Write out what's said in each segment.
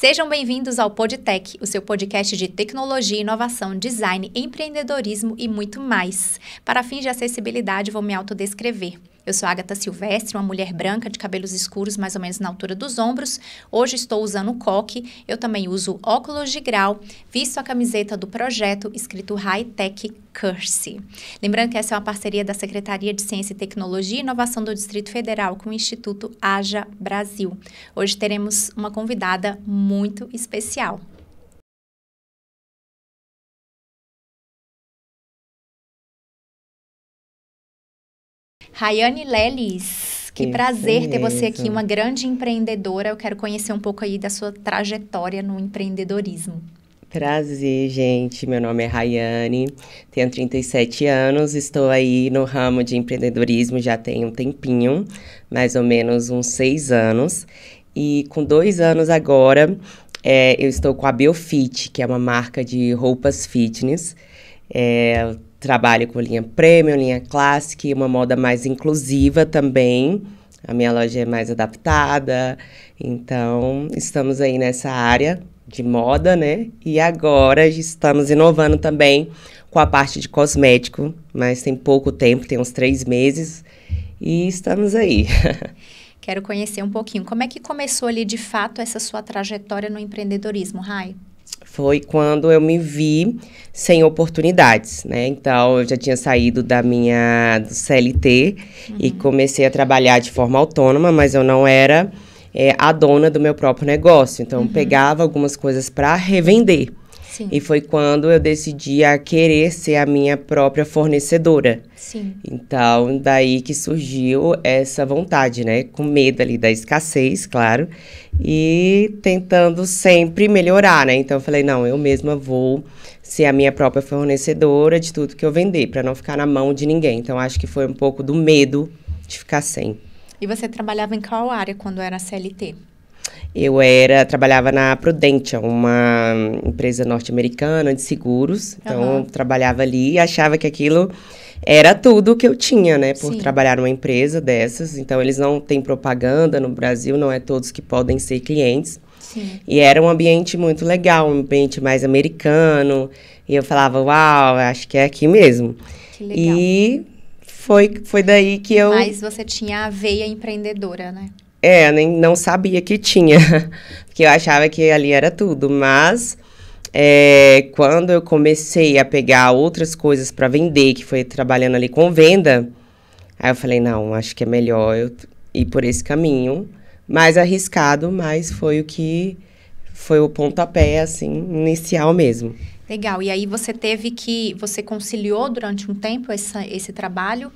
Sejam bem-vindos ao Podtech, o seu podcast de tecnologia, inovação, design, empreendedorismo e muito mais. Para fins de acessibilidade, vou me autodescrever. Eu sou Agatha Silvestre, uma mulher branca de cabelos escuros, mais ou menos na altura dos ombros. Hoje estou usando coque, eu também uso óculos de grau, visto a camiseta do projeto escrito High Tech Curse. Lembrando que essa é uma parceria da Secretaria de Ciência e Tecnologia e Inovação do Distrito Federal com o Instituto Haja Brasil. Hoje teremos uma convidada muito especial. Rayane Leles, que prazer ter você aqui, uma grande empreendedora. Eu quero conhecer um pouco aí da sua trajetória no empreendedorismo. Prazer, gente. Meu nome é Rayane, tenho 37 anos, estou aí no ramo de empreendedorismo já tem um tempinho, mais ou menos uns 6 anos. E com 2 anos agora, eu estou com a Biofit, que é uma marca de roupas fitness. Trabalho com linha premium, linha classic, uma moda mais inclusiva também. A minha loja é mais adaptada, então estamos aí nessa área de moda, né? E agora estamos inovando também com a parte de cosmético, mas tem pouco tempo, tem uns 3 meses, e estamos aí. Quero conhecer um pouquinho. Como é que começou ali, de fato, essa sua trajetória no empreendedorismo, Ray? Foi quando eu me vi sem oportunidades, né? Então, eu já tinha saído do CLT e comecei a trabalhar de forma autônoma, mas eu não era a dona do meu próprio negócio. Então, eu pegava algumas coisas para revender. Sim. E foi quando eu decidi a querer ser a minha própria fornecedora. Sim. Então, daí que surgiu essa vontade, né? Com medo ali da escassez, claro. E tentando sempre melhorar, né? Então, eu falei, não, eu mesma vou ser a minha própria fornecedora de tudo que eu vender, para não ficar na mão de ninguém. Então, acho que foi um pouco do medo de ficar sem. E você trabalhava em qual área quando era CLT? Eu trabalhava na Prudential, uma empresa norte-americana de seguros. Então, eu trabalhava ali e achava que aquilo era tudo que eu tinha, né? Por trabalhar numa empresa dessas. Então, eles não têm propaganda no Brasil, não é todos que podem ser clientes. Sim. E era um ambiente muito legal, um ambiente mais americano. E eu falava, uau, acho que é aqui mesmo. Que legal. E foi daí que eu... Mas você tinha a veia empreendedora, né? Nem não sabia que tinha, porque eu achava que ali era tudo, mas quando eu comecei a pegar outras coisas para vender, que foi trabalhando ali com venda, aí eu falei, não, acho que é melhor eu ir por esse caminho, mais arriscado, mas foi o pontapé, assim, inicial mesmo. Legal, e aí você conciliou durante um tempo esse trabalho?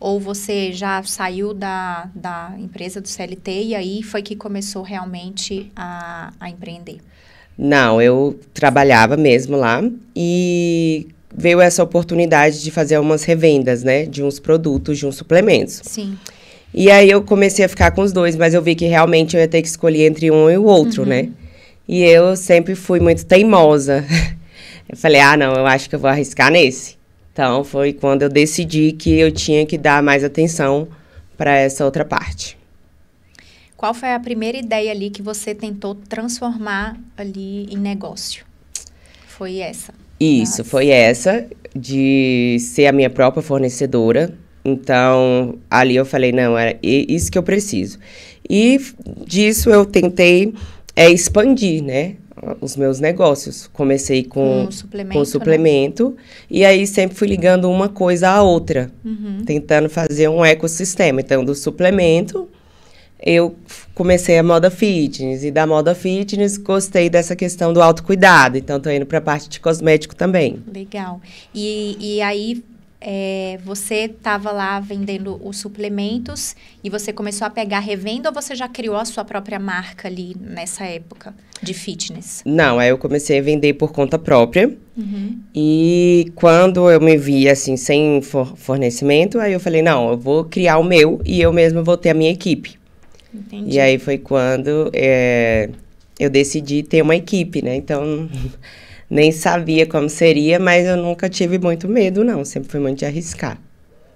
Ou você já saiu da empresa do CLT e aí foi que começou realmente a empreender? Não, eu trabalhava mesmo lá e veio essa oportunidade de fazer umas revendas, né? De uns produtos, de uns suplementos. Sim. E aí eu comecei a ficar com os dois, mas eu vi que realmente eu ia ter que escolher entre um e o outro, né? E eu sempre fui muito teimosa. Eu falei, não, eu acho que eu vou arriscar nesse. Então, foi quando eu decidi que eu tinha que dar mais atenção para essa outra parte. Qual foi a primeira ideia ali que você tentou transformar ali em negócio? Foi essa? Isso, foi essa, de ser a minha própria fornecedora. Então, ali eu falei, não, é isso que eu preciso. E disso eu tentei expandir, né? Os meus negócios. Comecei com suplemento, né? E aí sempre fui ligando uma coisa à outra, tentando fazer um ecossistema. Então, do suplemento, eu comecei a moda fitness, e da moda fitness gostei dessa questão do autocuidado. Então, tô indo para a parte de cosmético também. Legal. E aí, você estava lá vendendo os suplementos e você começou a pegar revenda ou você já criou a sua própria marca ali nessa época de fitness? Não, aí eu comecei a vender por conta própria. E quando eu me vi assim, sem fornecimento, aí eu falei, não, eu vou criar o meu e eu mesma vou ter a minha equipe. Entendi. E aí foi quando eu decidi ter uma equipe, né? Então... Nem sabia como seria, mas eu nunca tive muito medo, não. Sempre fui muito de arriscar.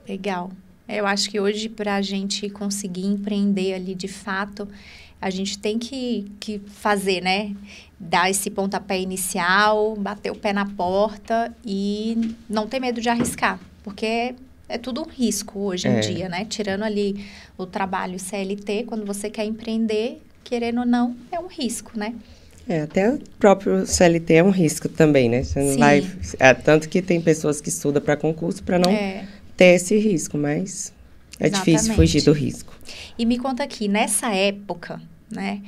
Legal. Eu acho que hoje, para a gente conseguir empreender ali de fato, a gente tem que fazer, né? Dar esse pontapé inicial, bater o pé na porta e não ter medo de arriscar, porque é tudo um risco hoje em dia, né? Tirando ali o trabalho CLT, quando você quer empreender, querendo ou não, é um risco, né? Até o próprio CLT é um risco também, né? Você não vai... tanto que tem pessoas que estudam para concurso para não ter esse risco, mas é difícil fugir do risco. E me conta aqui, nessa época, né?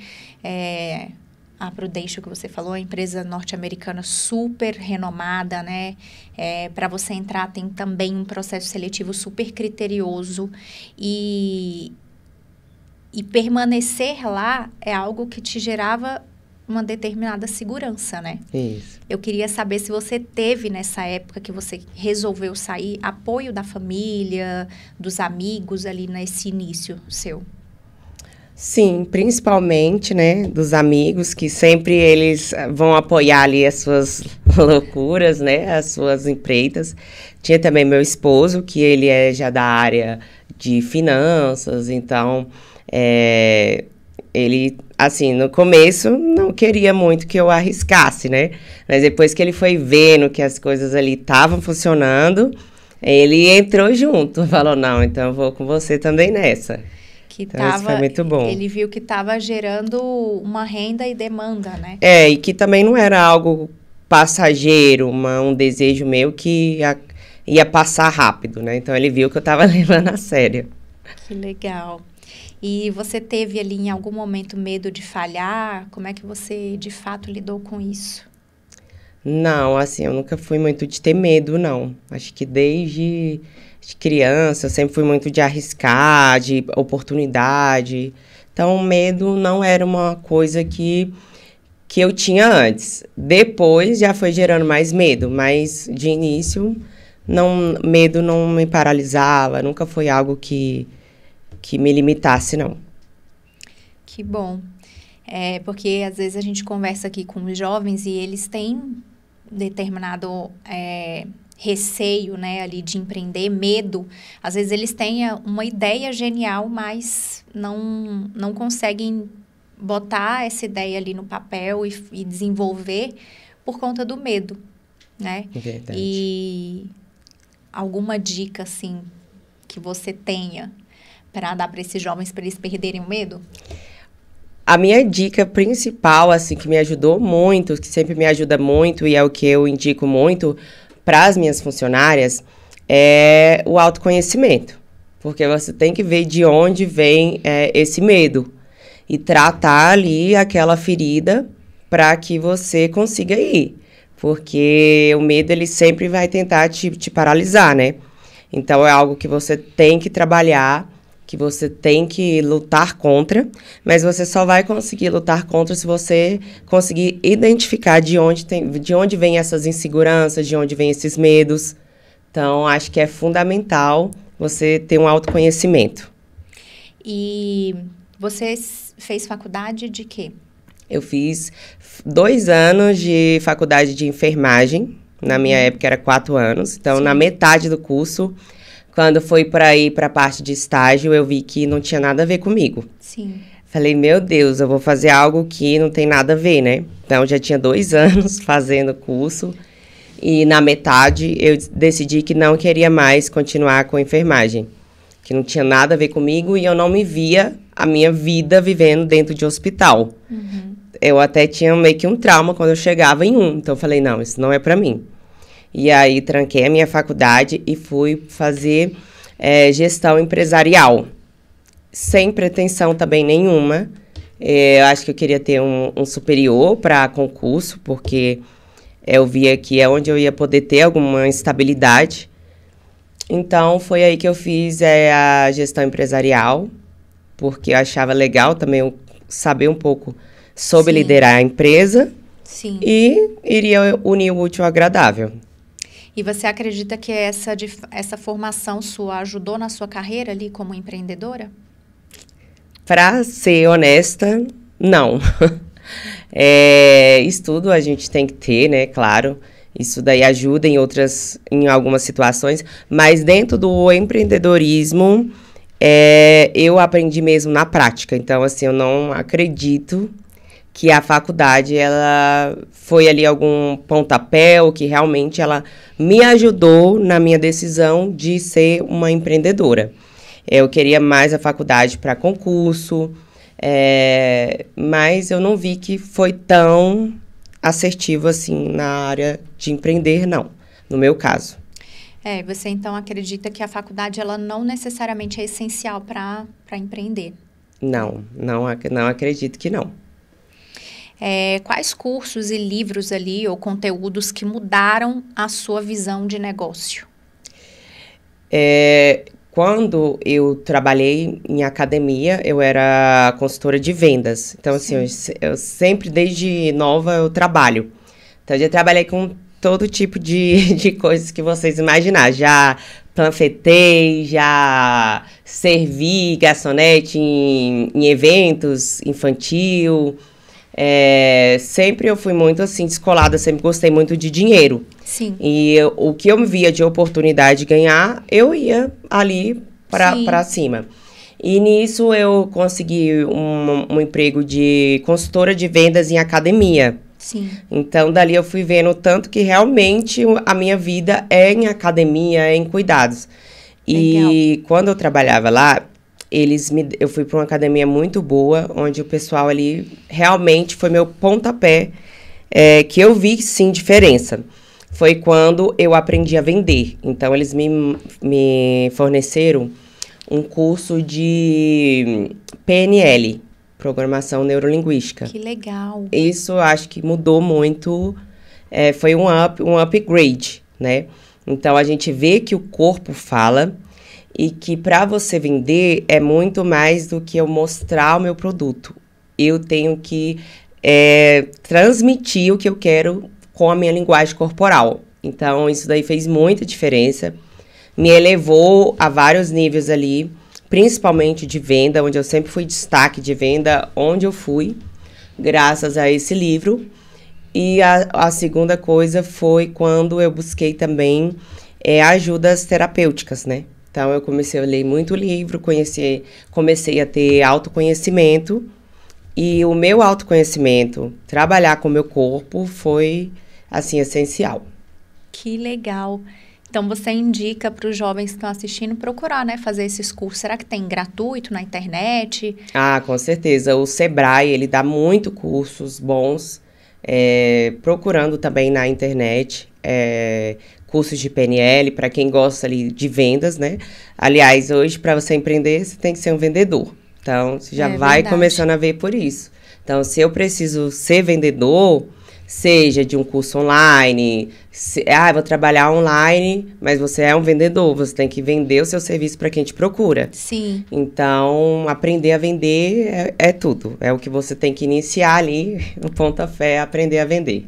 A Prudential que você falou, a empresa norte-americana super renomada, né? Para você entrar tem também um processo seletivo super criterioso e permanecer lá é algo que te gerava uma determinada segurança, né? Isso. Eu queria saber se você teve nessa época que você resolveu sair, apoio da família, dos amigos ali nesse início seu. Sim, principalmente, né, dos amigos, que sempre eles vão apoiar ali as suas loucuras, né, as suas empreitas. Tinha também meu esposo, que ele é já da área de finanças, então, ele, assim, no começo não queria muito que eu arriscasse, né, mas depois que ele foi vendo que as coisas ali estavam funcionando, ele entrou junto, falou, não, então eu vou com você também nessa. Então, isso foi muito bom. Ele viu que estava gerando uma renda e demanda, né? E que também não era algo passageiro, um desejo meu que ia passar rápido, né? Então, ele viu que eu estava levando a sério. Que legal. E você teve ali, em algum momento, medo de falhar? Como é que você, de fato, lidou com isso? Não, assim, eu nunca fui muito de ter medo, não. Acho que desde criança, eu sempre fui muito de arriscar, de oportunidade. Então, o medo não era uma coisa que eu tinha antes. Depois, já foi gerando mais medo, mas de início, medo não me paralisava, nunca foi algo que me limitasse, não. Que bom. Porque, às vezes, a gente conversa aqui com os jovens e eles têm determinado receio, né, ali de empreender, medo. Às vezes eles têm uma ideia genial, mas não conseguem botar essa ideia ali no papel e desenvolver por conta do medo, né? Verdade. E alguma dica, assim, que você tenha para dar para esses jovens, para eles perderem o medo? A minha dica principal, assim, que me ajudou muito, que sempre me ajuda muito e é o que eu indico muito para as minhas funcionárias, é o autoconhecimento. Porque você tem que ver de onde vem esse medo e tratar ali aquela ferida para que você consiga ir. Porque o medo, ele sempre vai tentar te paralisar, né? Então, é algo que você tem que trabalhar, que você tem que lutar contra, mas você só vai conseguir lutar contra se você conseguir identificar de onde vem essas inseguranças, de onde vem esses medos. Então, acho que é fundamental você ter um autoconhecimento. E você fez faculdade de quê? Eu fiz 2 anos de faculdade de enfermagem. Na minha época era 4 anos. Então, na metade do curso, quando foi para ir para a parte de estágio, eu vi que não tinha nada a ver comigo. Sim. Falei, meu Deus, eu vou fazer algo que não tem nada a ver, né? Então, já tinha 2 anos fazendo o curso. E na metade, eu decidi que não queria mais continuar com enfermagem. Que não tinha nada a ver comigo e eu não me via a minha vida vivendo dentro de hospital. Uhum. Eu até tinha meio que um trauma quando eu chegava em um. Então, eu falei, não, isso não é para mim. E aí, tranquei a minha faculdade e fui fazer gestão empresarial. Sem pretensão também nenhuma. Eu acho que eu queria ter um superior para concurso, porque eu via que é onde eu ia poder ter alguma estabilidade. Então, foi aí que eu fiz a gestão empresarial, porque eu achava legal também saber um pouco sobre liderar a empresa. Sim. E iria unir o útil ao agradável. E você acredita que essa formação sua ajudou na sua carreira ali como empreendedora? Para ser honesta, não. Estudo a gente tem que ter, né? Claro. Isso daí ajuda em algumas situações. Mas dentro do empreendedorismo, Eu aprendi mesmo na prática. Então, assim, eu não acredito que a faculdade, ela foi ali algum pontapé ou que realmente ela me ajudou na minha decisão de ser uma empreendedora. Eu queria mais a faculdade para concurso, mas eu não vi que foi tão assertivo assim na área de empreender, não, no meu caso. Você então acredita que a faculdade ela não necessariamente é essencial para empreender? Não acredito que não. Quais cursos e livros ali ou conteúdos que mudaram a sua visão de negócio? Quando eu trabalhei em academia, eu era consultora de vendas. Então, assim, eu sempre, desde nova, eu trabalho. Então, eu já trabalhei com todo tipo de coisas que vocês imaginar. Já panfletei, já servi garçonete em eventos infantil. Sempre eu fui muito, assim, descolada. Sempre gostei muito de dinheiro. Sim. E o que eu via de oportunidade de ganhar, eu ia ali para cima. E nisso eu consegui um emprego de consultora de vendas em academia. Sim. Então, dali eu fui vendo o tanto que realmente a minha vida é em academia, é em cuidados. E quando eu trabalhava lá, eu fui para uma academia muito boa, onde o pessoal ali realmente foi meu pontapé, que eu vi sim diferença. Foi quando eu aprendi a vender. Então, eles me forneceram um curso de PNL, Programação Neurolinguística. Que legal. Isso eu acho que mudou muito, foi um upgrade, né? Então, a gente vê que o corpo fala e que para você vender é muito mais do que eu mostrar o meu produto. Eu tenho que transmitir o que eu quero com a minha linguagem corporal. Então, isso daí fez muita diferença. Me elevou a vários níveis ali, principalmente de venda, onde eu sempre fui destaque de venda, onde eu fui, graças a esse livro. E a segunda coisa foi quando eu busquei também ajudas terapêuticas, né? Então, eu comecei a ler muito livro, comecei a ter autoconhecimento. E o meu autoconhecimento, trabalhar com o meu corpo, foi, assim, essencial. Que legal. Então, você indica para os jovens que estão assistindo procurar, né, fazer esses cursos. Será que tem gratuito na internet? Ah, com certeza. O Sebrae, ele dá muito cursos bons, procurando também na internet, cursos de PNL, para quem gosta ali de vendas, né? Aliás, hoje, para você empreender, você tem que ser um vendedor. Então, você já vai começando a ver por isso. Então, se eu preciso ser vendedor, seja de um curso online, vou trabalhar online, mas você é um vendedor, você tem que vender o seu serviço para quem te procura. Sim. Então, aprender a vender é tudo. É o que você tem que iniciar ali, no pontapé, aprender a vender.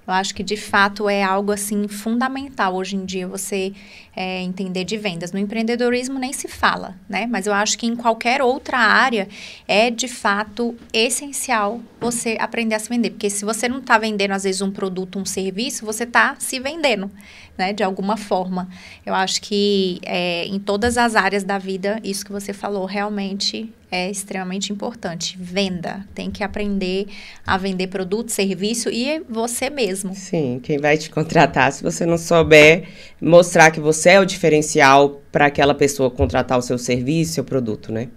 Eu acho que, de fato, é algo, assim, fundamental hoje em dia você entender de vendas. No empreendedorismo nem se fala, né? Mas eu acho que em qualquer outra área é, de fato, essencial você aprender a se vender. Porque se você não está vendendo, às vezes, um produto, um serviço, você está se vendendo, né? De alguma forma. Eu acho que em todas as áreas da vida, isso que você falou realmente é extremamente importante. Venda. Tem que aprender a vender produto, serviço e você mesmo. Sim, quem vai te contratar, se você não souber mostrar que você é o diferencial para aquela pessoa contratar o seu serviço, seu produto, né?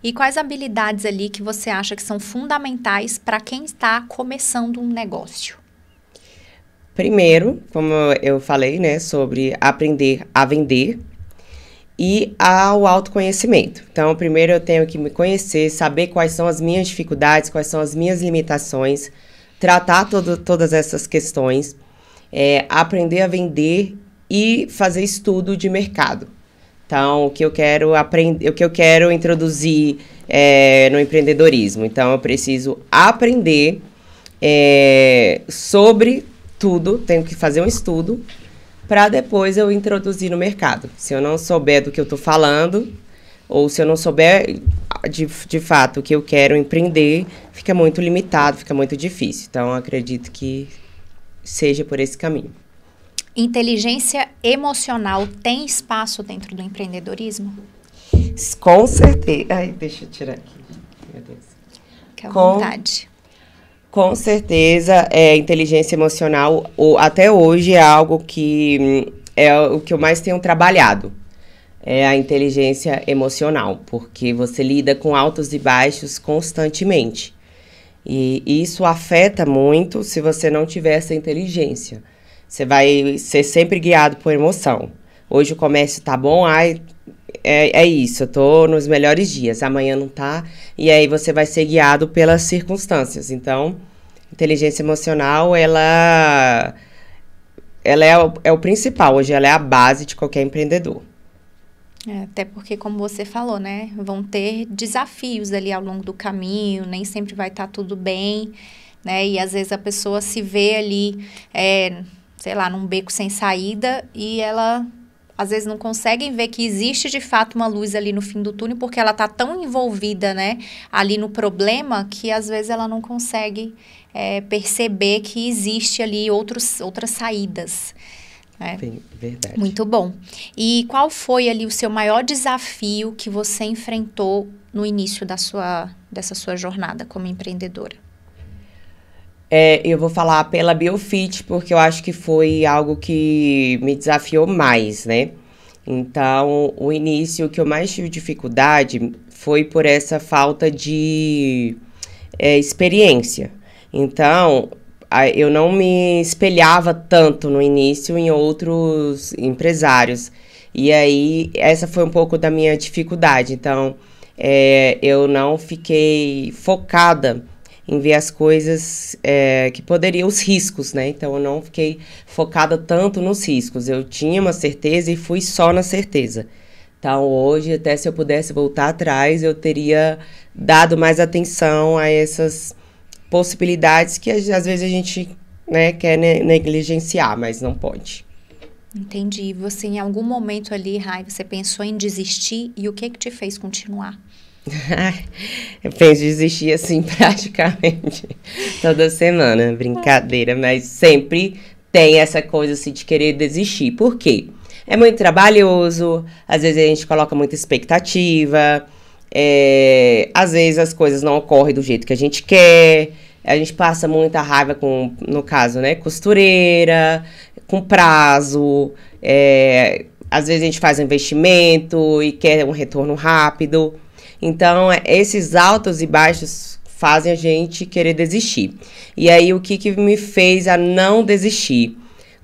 E quais habilidades ali que você acha que são fundamentais para quem está começando um negócio? Primeiro, como eu falei, né, sobre aprender a vender e ao autoconhecimento. Então, primeiro eu tenho que me conhecer, saber quais são as minhas dificuldades, quais são as minhas limitações, tratar todas essas questões, aprender a vender e fazer estudo de mercado. Então, o que eu quero aprender, o que eu quero introduzir no empreendedorismo. Então, eu preciso aprender sobre tudo, tenho que fazer um estudo para depois eu introduzir no mercado. Se eu não souber do que eu estou falando, ou se eu não souber de fato o que eu quero empreender, fica muito limitado, fica muito difícil. Então, eu acredito que seja por esse caminho. Inteligência emocional tem espaço dentro do empreendedorismo? Com certeza. Ai, deixa eu tirar aqui. Meu Deus. Fique à vontade. Com certeza, inteligência emocional, até hoje, é algo que é o que eu mais tenho trabalhado. É a inteligência emocional, porque você lida com altos e baixos constantemente. E isso afeta muito se você não tiver essa inteligência. Você vai ser sempre guiado por emoção. Hoje o comércio tá bom, é isso, eu tô nos melhores dias, amanhã não tá, e aí você vai ser guiado pelas circunstâncias. Então, inteligência emocional, ela é o principal, hoje ela é a base de qualquer empreendedor. Até porque, como você falou, né, vão ter desafios ali ao longo do caminho, nem sempre vai estar tudo bem, né, e às vezes a pessoa se vê ali, sei lá, num beco sem saída e ela, às vezes, não consegue ver que existe de fato uma luz ali no fim do túnel, porque ela tá tão envolvida, né, ali no problema, que às vezes ela não consegue perceber que existe ali outras saídas. Bem, verdade. Muito bom. E qual foi ali o seu maior desafio que você enfrentou no início dessa sua jornada como empreendedora? Eu vou falar pela Biofit, porque eu acho que foi algo que me desafiou mais, né? Então, o início que eu mais tive dificuldade foi por essa falta de experiência. Então, eu não me espelhava tanto no início em outros empresários. E aí, essa foi um pouco da minha dificuldade. Então, eu não fiquei focada em ver as coisas que poderiam, os riscos, né? Então, eu não fiquei focada tanto nos riscos. Eu tinha uma certeza e fui só na certeza. Então, hoje, até se eu pudesse voltar atrás, eu teria dado mais atenção a essas possibilidades que às vezes a gente, né, quer negligenciar, mas não pode. Entendi. Você, em algum momento ali, Rai, você pensou em desistir e o que te fez continuar? Eu penso em desistir, assim, praticamente toda semana, brincadeira, mas sempre tem essa coisa, assim, de querer desistir. Por quê? É muito trabalhoso, às vezes a gente coloca muita expectativa, às vezes as coisas não ocorrem do jeito que a gente quer, a gente passa muita raiva com, no caso, né, costureira, com prazo, às vezes a gente faz um investimento e quer um retorno rápido. Então, esses altos e baixos fazem a gente querer desistir. E aí, o que me fez a não desistir?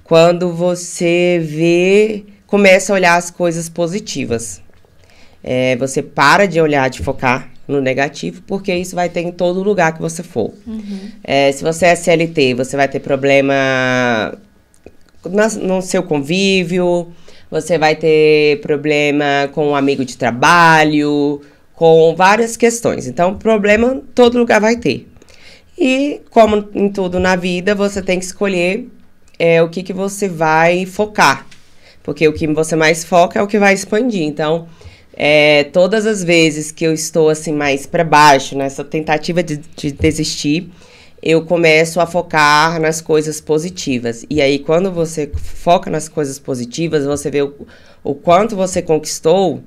Quando você começa a olhar as coisas positivas. Você para de olhar, de focar no negativo, porque isso vai ter em todo lugar que você for. Uhum. Se você é CLT, você vai ter problema no seu convívio, você vai ter problema com um amigo de trabalho, com várias questões. Então, problema todo lugar vai ter. E, como em tudo na vida, você tem que escolher o que você vai focar. Porque o que você mais foca é o que vai expandir. Então, todas as vezes que eu estou assim mais para baixo, nessa tentativa de desistir, eu começo a focar nas coisas positivas. E aí, quando você foca nas coisas positivas, você vê o quanto você conquistou,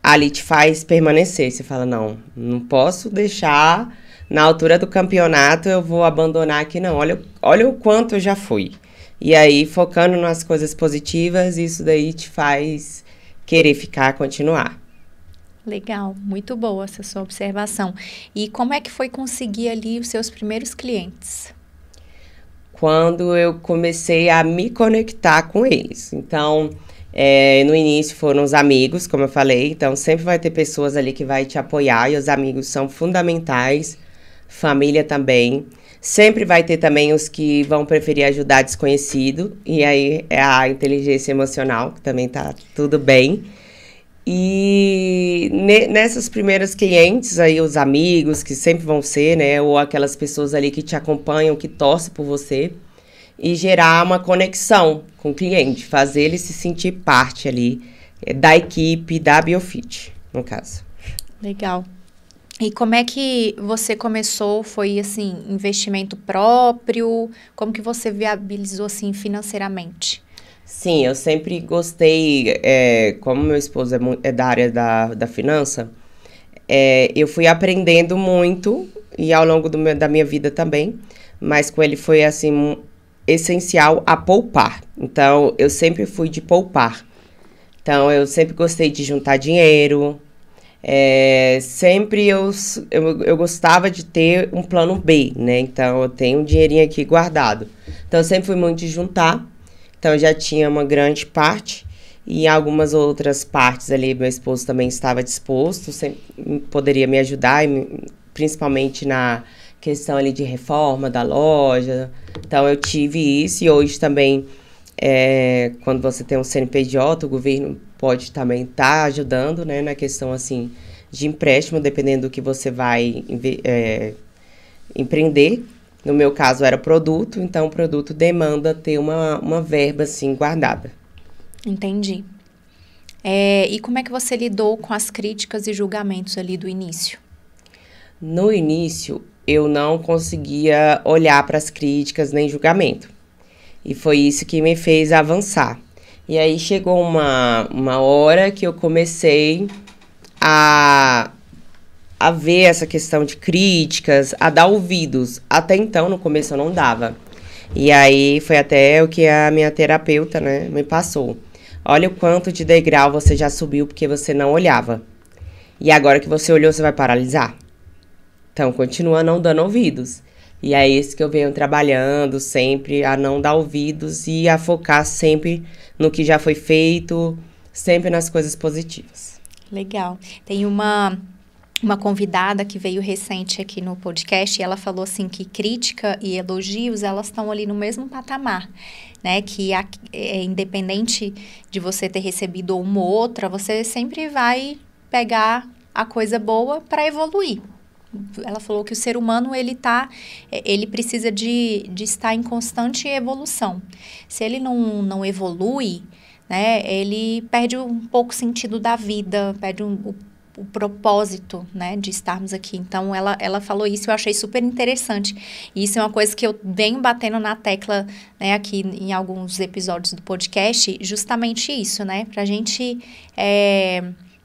ali te faz permanecer. Você fala, não posso deixar, na altura do campeonato, eu vou abandonar aqui, não. Olha o quanto eu já fui. E aí, focando nas coisas positivas, isso daí te faz querer ficar, continuar. Legal, muito boa essa sua observação. E como é que foi conseguir ali os seus primeiros clientes? Quando eu comecei a me conectar com eles. Então, no início foram os amigos, como eu falei. Então, sempre vai ter pessoas ali que vai te apoiar. E os amigos são fundamentais. Família também. Sempre vai ter também os que vão preferir ajudar desconhecido. E aí é a inteligência emocional, que também tá tudo bem. E nessas primeiras clientes aí, os amigos, que sempre vão ser, né? Ou aquelas pessoas ali que te acompanham, que torcem por você. E gerar uma conexão com o cliente. Fazer ele se sentir parte ali da equipe da Biofit, no caso. Legal. E como é que você começou? Foi, assim, investimento próprio? Como que você viabilizou, assim, financeiramente? Sim, eu sempre gostei, como meu esposo é da área da finança, eu fui aprendendo muito, e ao longo da minha vida também, mas com ele foi, assim, essencial a poupar. Então, eu sempre fui de poupar. Então, eu sempre gostei de juntar dinheiro, sempre eu gostava de ter um plano B, né? Então, eu tenho um dinheirinho aqui guardado. Então, eu sempre fui muito de juntar. Então, eu já tinha uma grande parte. E algumas outras partes ali, meu esposo também estava disposto, sempre poderia me ajudar, principalmente na questão ali de reforma da loja. Então, eu tive isso e hoje também, quando você tem um CNPJ, o governo pode também estar ajudando, né, na questão, assim, de empréstimo, dependendo do que você vai empreender. No meu caso, era produto, então o produto demanda ter uma verba, assim, guardada. Entendi. E como é que você lidou com as críticas e julgamentos ali do início? No início, eu não conseguia olhar para as críticas nem julgamento. E foi isso que me fez avançar. E aí chegou uma hora que eu comecei a ver essa questão de críticas, a dar ouvidos. Até então, no começo, eu não dava. E aí foi até o que a minha terapeuta, né, me passou. Olha o quanto de degrau você já subiu porque você não olhava. E agora que você olhou, você vai paralisar? Então, continua não dando ouvidos. E é isso que eu venho trabalhando sempre, a não dar ouvidos e a focar sempre no que já foi feito, sempre nas coisas positivas. Legal. Tem uma convidada que veio recente aqui no podcast e ela falou assim que crítica e elogios, elas estão ali no mesmo patamar, né? Que independente de você ter recebido uma ou outra, você sempre vai pegar a coisa boa para evoluir. Ela falou que o ser humano, ele precisa de estar em constante evolução. Se ele não evolui, né, ele perde um pouco o sentido da vida, perde o propósito, né, de estarmos aqui. Então, ela falou isso, eu achei super interessante. E isso é uma coisa que eu venho batendo na tecla, né, aqui em alguns episódios do podcast, justamente isso, né, pra gente...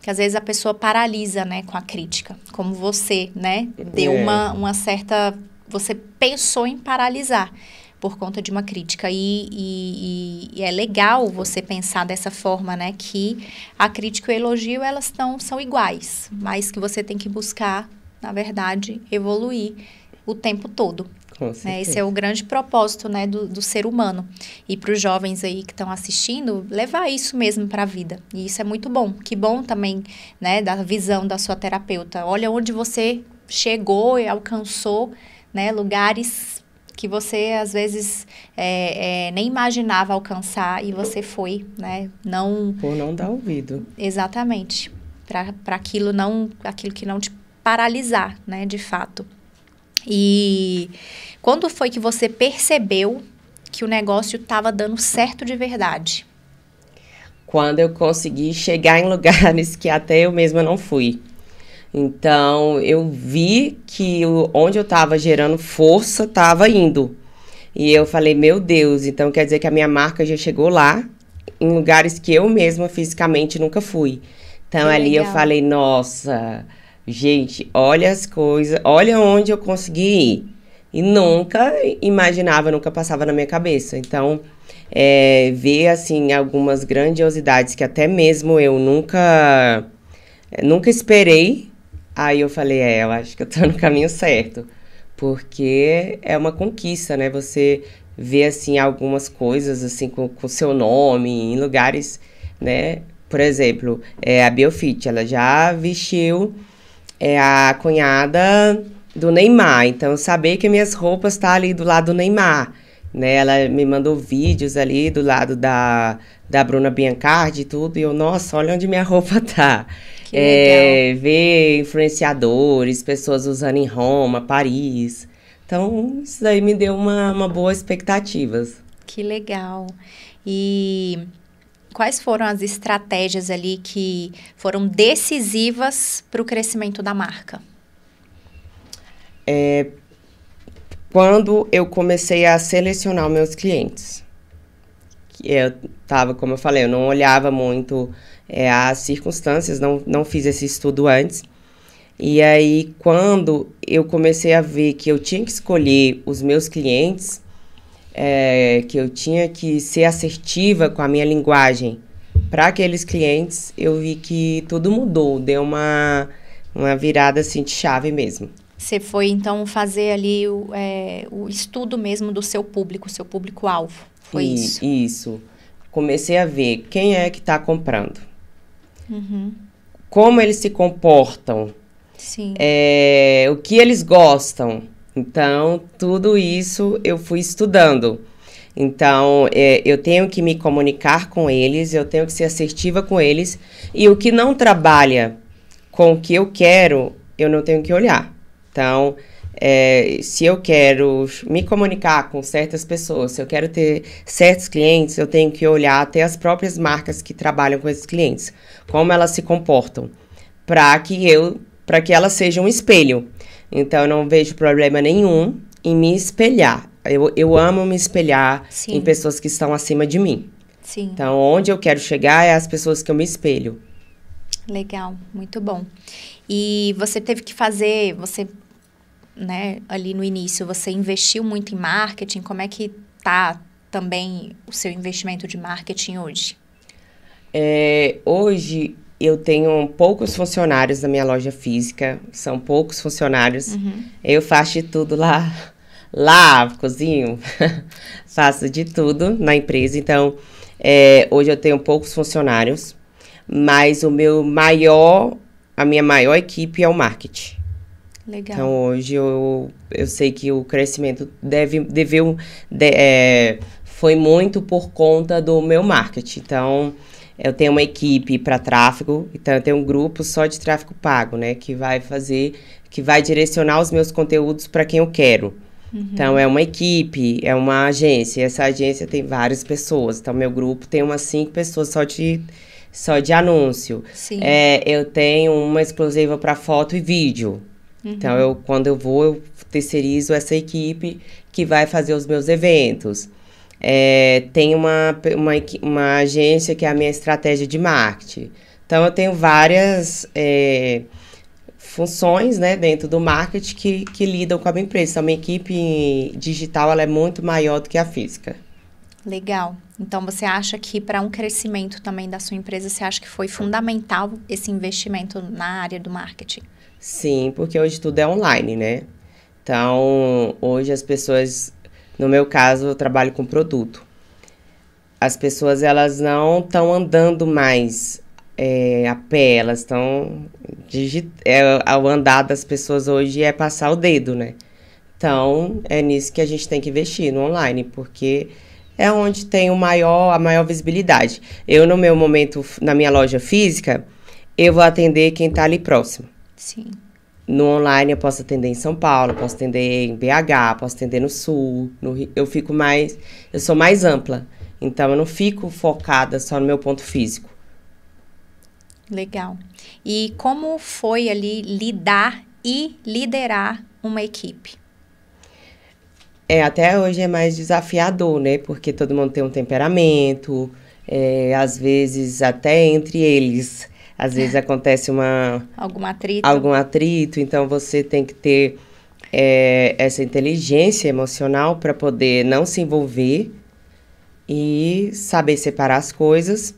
que às vezes a pessoa paralisa, né, com a crítica. Como você, né, deu uma certa... Você pensou em paralisar por conta de uma crítica. E é legal você pensar dessa forma, né, que a crítica e o elogio, elas são iguais, mas que você tem que buscar, na verdade, evoluir o tempo todo. Né? Esse é o grande propósito, né, do ser humano. E para os jovens aí que estão assistindo, levar isso mesmo para a vida. E isso é muito bom. Que bom também, né, da visão da sua terapeuta. Olha onde você chegou e alcançou, né, lugares que você, às vezes, nem imaginava alcançar e você foi, né? Por não dar ouvido. Exatamente. Para aquilo que não te paralisar, né, de fato. E quando foi que você percebeu que o negócio estava dando certo de verdade? Quando eu consegui chegar em lugares que até eu mesma não fui. Então, eu vi que onde eu estava gerando força, estava indo. E eu falei, meu Deus, então quer dizer que a minha marca já chegou lá, em lugares que eu mesma fisicamente nunca fui. Então, ali eu falei, nossa... Gente, olha as coisas, olha onde eu consegui ir. E nunca imaginava, nunca passava na minha cabeça. Então, ver, assim, algumas grandiosidades que até mesmo eu nunca esperei. Aí eu falei, eu acho que eu tô no caminho certo. Porque é uma conquista, né? Você vê, assim, algumas coisas, assim, com seu nome, em lugares, né? Por exemplo, a Biofit, ela já vestiu... É a cunhada do Neymar, então saber que minhas roupas tá ali do lado do Neymar, né? Ela me mandou vídeos ali do lado da Bruna Biancardi e tudo, e eu, nossa, olha onde minha roupa tá. Que legal. Ver influenciadores, pessoas usando em Roma, Paris. Então, isso daí me deu uma boa expectativas. Que legal. E... quais foram as estratégias ali que foram decisivas para o crescimento da marca? Quando eu comecei a selecionar os meus clientes, eu tava, como eu falei, eu não olhava muito as circunstâncias, não fiz esse estudo antes. E aí, quando eu comecei a ver que eu tinha que escolher os meus clientes, que eu tinha que ser assertiva com a minha linguagem para aqueles clientes, eu vi que tudo mudou, deu uma virada assim de chave mesmo. Você foi, então, fazer ali o estudo mesmo do seu público-alvo, foi isso? Isso. Comecei a ver quem é que está comprando. Como eles se comportam. Sim. O que eles gostam. Então, tudo isso eu fui estudando. Então, eu tenho que me comunicar com eles, eu tenho que ser assertiva com eles. E o que não trabalha com o que eu quero, eu não tenho que olhar. Então, se eu quero me comunicar com certas pessoas, se eu quero ter certos clientes, eu tenho que olhar até as próprias marcas que trabalham com esses clientes. Como elas se comportam. Para que elas sejam um espelho. Então, eu não vejo problema nenhum em me espelhar. Eu amo me espelhar Sim. em pessoas que estão acima de mim. Sim. Então, onde eu quero chegar é as pessoas que eu me espelho. Legal, muito bom. E você teve que fazer, né, ali no início, você investiu muito em marketing. Como é que tá também o seu investimento de marketing hoje? Hoje, eu tenho poucos funcionários na minha loja física. São poucos funcionários. Eu faço de tudo lá. Cozinho. Faço de tudo na empresa. Então, hoje eu tenho poucos funcionários. Mas a minha maior equipe é o marketing. Legal. Então, hoje eu sei que o crescimento foi muito por conta do meu marketing. Então, eu tenho uma equipe para tráfego, então eu tenho um grupo só de tráfego pago, né? Que vai direcionar os meus conteúdos para quem eu quero. Então, é uma equipe, é uma agência. Essa agência tem várias pessoas. Então, meu grupo tem umas 5 pessoas só de anúncio. Sim. Eu tenho uma exclusiva para foto e vídeo. Então, quando eu vou, eu terceirizo essa equipe que vai fazer os meus eventos. Tem uma agência que é a minha estratégia de marketing. Então, eu tenho várias funções, né, dentro do marketing que lidam com a minha empresa. Então, a minha equipe digital ela é muito maior do que a física. Legal. Então, você acha que para um crescimento também da sua empresa, você acha que foi fundamental esse investimento na área do marketing? Sim, porque hoje tudo é online, né? Então, hoje as pessoas, no meu caso, eu trabalho com produto. As pessoas, elas não estão andando mais a pé, elas estão... o andar das pessoas hoje é passar o dedo, né? Então, é nisso que a gente tem que investir, no online, porque é onde tem a maior visibilidade. Eu, no meu momento, na minha loja física, eu vou atender quem está ali próximo. Sim. No online eu posso atender em São Paulo, posso atender em BH, posso atender no Sul, no Rio. Eu sou mais ampla. Então, eu não fico focada só no meu ponto físico. Legal. E como foi ali lidar e liderar uma equipe? Até hoje é mais desafiador, né? Porque todo mundo tem um temperamento, às vezes até entre eles. Às vezes acontece algum atrito, então você tem que ter essa inteligência emocional para poder não se envolver e saber separar as coisas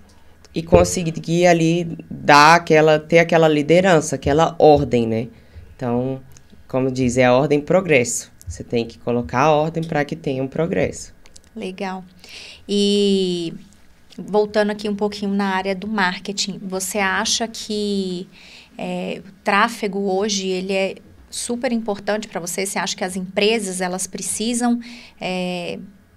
e conseguir ali ter aquela liderança, aquela ordem, né? Então, como diz, é a ordem progresso. Você tem que colocar a ordem para que tenha um progresso. Legal. E voltando aqui um pouquinho na área do marketing, você acha que o tráfego hoje ele é super importante para você? Você acha que as empresas elas precisam...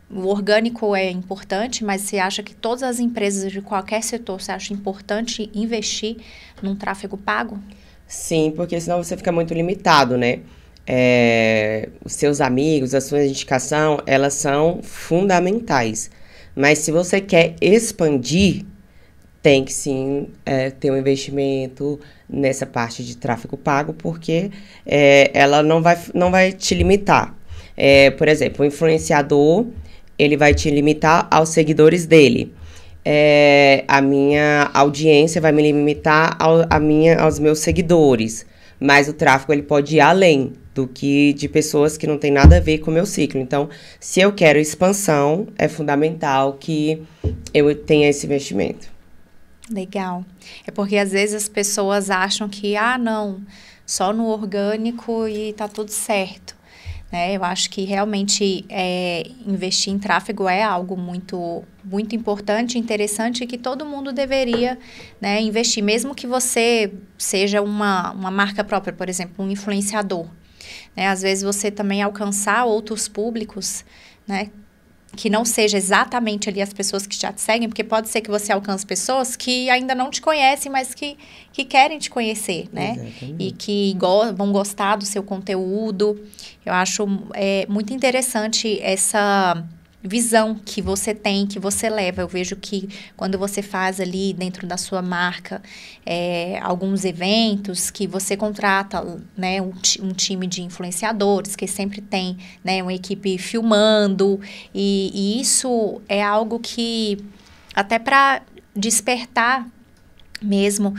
o orgânico é importante, mas você acha que todas as empresas de qualquer setor, você acha importante investir num tráfego pago? Sim, porque senão você fica muito limitado, né? Os seus amigos, a sua indicação, elas são fundamentais. Mas se você quer expandir, tem que sim ter um investimento nessa parte de tráfego pago, porque ela não vai te limitar. Por exemplo, o influenciador, ele vai te limitar aos seguidores dele. A minha audiência vai me limitar aos meus seguidores. Mas o tráfego, ele pode ir além do que de pessoas que não tem nada a ver com o meu ciclo. Então, se eu quero expansão, é fundamental que eu tenha esse investimento. Legal. É porque às vezes as pessoas acham que, não, só no orgânico e tá tudo certo. Eu acho que realmente investir em tráfego é algo muito, muito importante, interessante e que todo mundo deveria, investir. Mesmo que você seja uma marca própria, por exemplo, um influenciador. Às vezes você também alcançar outros públicos, que não seja exatamente ali as pessoas que já te seguem, porque pode ser que você alcance pessoas que ainda não te conhecem, mas que querem te conhecer, Exatamente. E que vão gostar do seu conteúdo. Eu acho muito interessante essa visão que você tem, que você leva. Eu vejo que quando você faz ali dentro da sua marca alguns eventos, que você contrata um time de influenciadores, que sempre tem uma equipe filmando, e isso é algo que até para despertar mesmo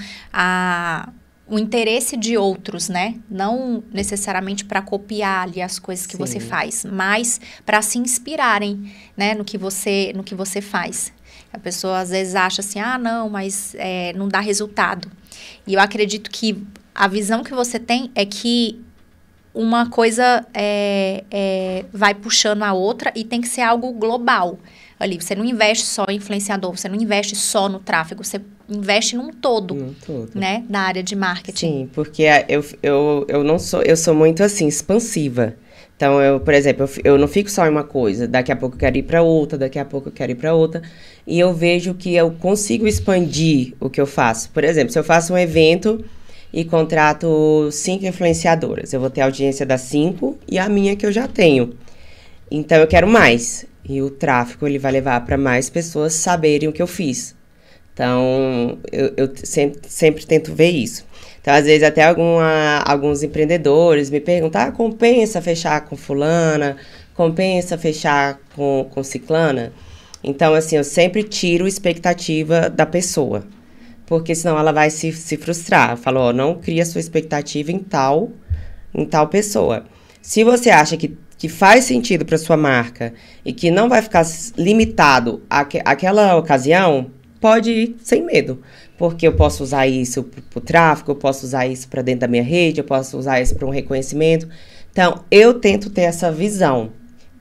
o interesse de outros, não necessariamente para copiar ali as coisas que você faz, mas para se inspirarem, no que você faz. A pessoa às vezes acha assim, não, mas não dá resultado. E eu acredito que a visão que você tem é que uma coisa vai puxando a outra e tem que ser algo global. Ali, você não investe só em influenciador, você não investe só no tráfego, você investe num todo, da área de marketing. Sim, porque eu sou muito assim, expansiva. Então, por exemplo, eu não fico só em uma coisa, daqui a pouco eu quero ir para outra, daqui a pouco eu quero ir para outra, e eu vejo que eu consigo expandir o que eu faço. Por exemplo, se eu faço um evento e contrato 5 influenciadoras, eu vou ter a audiência das 5 e a minha que eu já tenho. Então, eu quero mais. E o tráfego, ele vai levar para mais pessoas saberem o que eu fiz. Então, eu sempre tento ver isso. Então, às vezes, até alguns empreendedores me perguntam, compensa fechar com fulana? Compensa fechar com ciclana? Então, assim, eu sempre tiro a expectativa da pessoa. Porque senão ela vai se frustrar. Eu falo, não cria sua expectativa em tal pessoa. Se você acha que faz sentido para sua marca e que não vai ficar limitado àquela ocasião, pode ir sem medo. Porque eu posso usar isso para o tráfego, eu posso usar isso para dentro da minha rede, eu posso usar isso para um reconhecimento. Então, eu tento ter essa visão,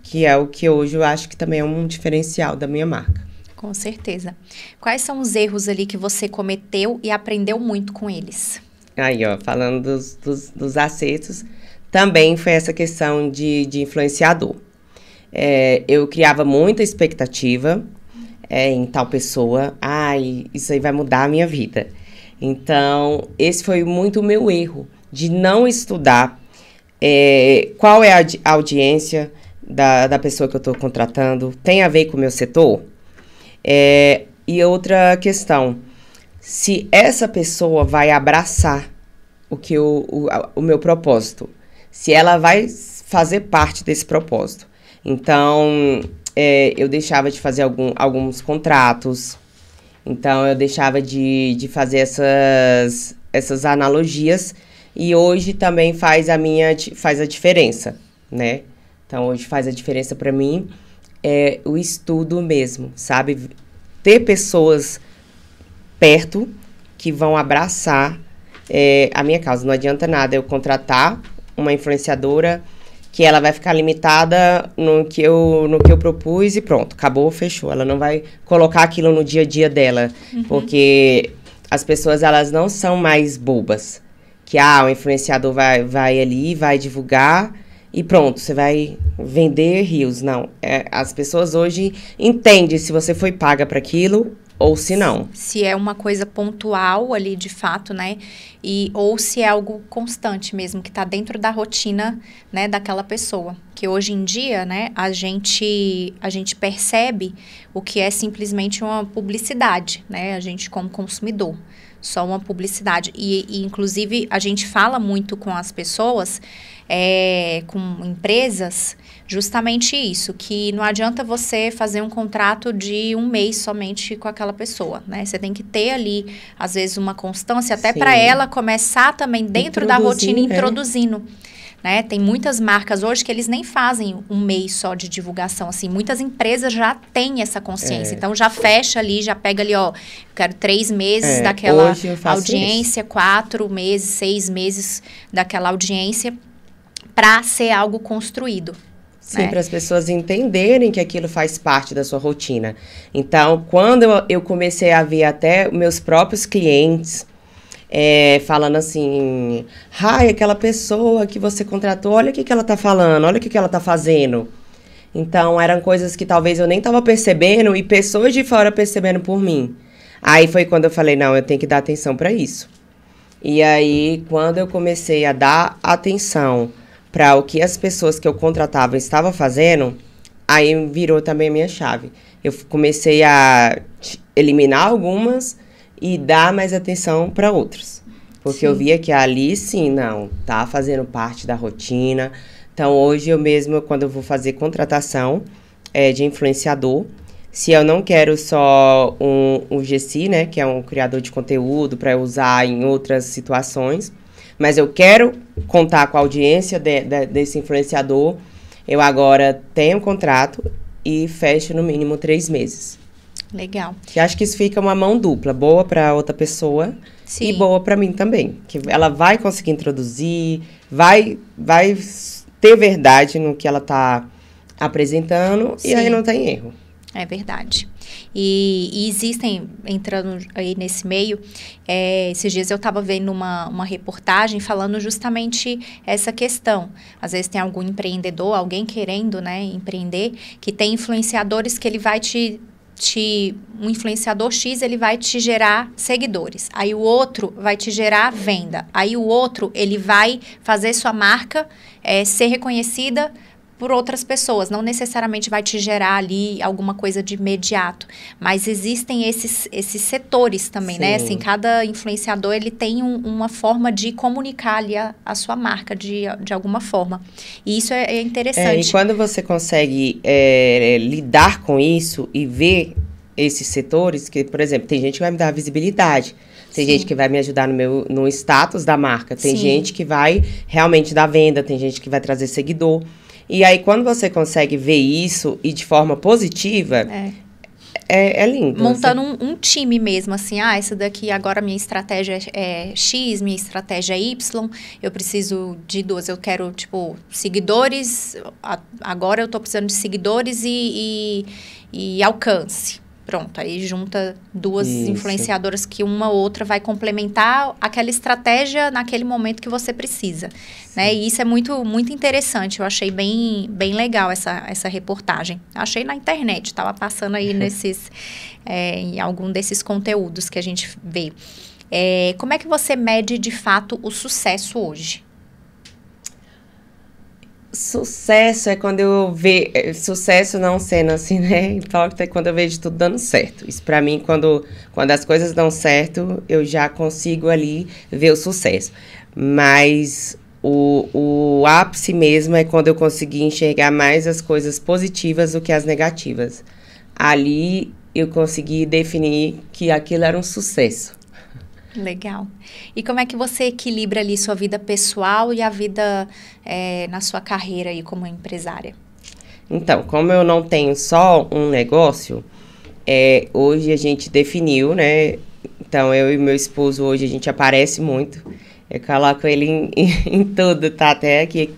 que é o que hoje eu acho que também é um diferencial da minha marca. Com certeza. Quais são os erros ali que você cometeu e aprendeu muito com eles? Aí, falando dos acertos, também foi essa questão de influenciador. Eu criava muita expectativa em tal pessoa. Isso aí vai mudar a minha vida. Então, esse foi muito o meu erro, de não estudar qual é a audiência da pessoa que eu estou contratando. Tem a ver com o meu setor? E outra questão, se essa pessoa vai abraçar o meu propósito, se ela vai fazer parte desse propósito. Então, eu deixava de fazer alguns contratos, então eu deixava de fazer essas analogias, e hoje também faz a diferença, Então, hoje faz a diferença para mim o estudo mesmo, sabe? Ter pessoas perto que vão abraçar a minha causa. Não adianta nada eu contratar uma influenciadora que ela vai ficar limitada no que eu propus e pronto, acabou, fechou. Ela não vai colocar aquilo no dia a dia dela, porque as pessoas, elas não são mais bobas. Que, o influenciador vai ali, vai divulgar e pronto, você vai vender rios. Não, as pessoas hoje entendem se você foi paga para aquilo ou se não. Se é uma coisa pontual ali, de fato, ou se é algo constante mesmo, que está dentro da rotina, daquela pessoa. que hoje em dia, né, a gente percebe o que é simplesmente uma publicidade, né, a gente como consumidor, só uma publicidade. E inclusive, a gente fala muito com as pessoas, com empresas, justamente isso, que não adianta você fazer um contrato de um mês somente com aquela pessoa, né? Você tem que ter ali, às vezes, uma constância, até para ela começar também dentro da rotina, introduzindo. Né? Tem muitas marcas hoje que eles nem fazem um mês só de divulgação, assim, muitas empresas já têm essa consciência, então já fecha ali, já pega ali, ó, quero 3 meses daquela audiência, 4 meses, 6 meses daquela audiência, para ser algo construído. Sim, né? Para as pessoas entenderem que aquilo faz parte da sua rotina. Então, quando eu comecei a ver até meus próprios clientes falando assim, aquela pessoa que você contratou, olha o que ela tá falando, olha o que ela tá fazendo. Então, eram coisas que talvez eu nem tava percebendo e pessoas de fora percebendo por mim. Aí foi quando eu falei, não, eu tenho que dar atenção para isso. E aí, quando eu comecei a dar atenção para o que as pessoas que eu contratava estavam fazendo, aí virou também a minha chave. Eu comecei a eliminar algumas e dar mais atenção para outros. Porque eu via que ali, sim, não, tá fazendo parte da rotina. Então, hoje eu mesmo, quando eu vou fazer contratação de influenciador, se eu não quero só um GC, né, que é um criador de conteúdo para usar em outras situações, mas eu quero contar com a audiência desse influenciador, eu agora tenho um contrato e fecho no mínimo 3 meses. Legal. Que acho que isso fica uma mão dupla, boa para outra pessoa e boa para mim também. Que ela vai conseguir introduzir, vai ter verdade no que ela está apresentando e aí não tem erro. É verdade. E existem, entrando aí nesse meio, esses dias eu estava vendo uma reportagem falando justamente essa questão. Às vezes tem algum empreendedor, alguém querendo, né, empreender, que tem influenciadores que ele vai um influenciador X, ele vai te gerar seguidores. Aí o outro vai te gerar venda. Aí o outro, ele vai fazer sua marca ser reconhecida por outras pessoas, não necessariamente vai te gerar ali alguma coisa de imediato, mas existem esses setores também, né? Assim, cada influenciador, ele tem uma forma de comunicar ali a sua marca de alguma forma, e isso é interessante. E quando você consegue lidar com isso e ver esses setores, que, por exemplo, tem gente que vai me dar visibilidade, tem gente que vai me ajudar no status da marca, tem gente que vai realmente dar venda, tem gente que vai trazer seguidor. E aí, quando você consegue ver isso e de forma positiva, é lindo. Montando um time mesmo, assim, essa daqui agora minha estratégia é X, minha estratégia é Y, eu preciso de 2, eu quero, tipo, seguidores, agora eu tô precisando de seguidores e alcance. Pronto, aí junta 2 influenciadoras que uma ou outra vai complementar aquela estratégia naquele momento que você precisa, né? E isso é muito, muito interessante, eu achei bem legal essa reportagem. Achei na internet, estava passando aí em algum desses conteúdos que a gente vê. Como é que você mede, de fato, o sucesso hoje? Sucesso é quando eu vejo... Sucesso não sendo assim, né? Hipócrita é quando eu vejo tudo dando certo. Isso pra mim, quando as coisas dão certo, eu já consigo ali ver o sucesso. Mas o ápice mesmo é quando eu consegui enxergar mais as coisas positivas do que as negativas. Ali eu consegui definir que aquilo era um sucesso. Legal. E como é que você equilibra ali sua vida pessoal e a vida na sua carreira aí como empresária? Então, como eu não tenho só um negócio, hoje a gente definiu, né? Então, eu e meu esposo hoje a gente aparece muito. Eu coloco ele em tudo, tá até aqui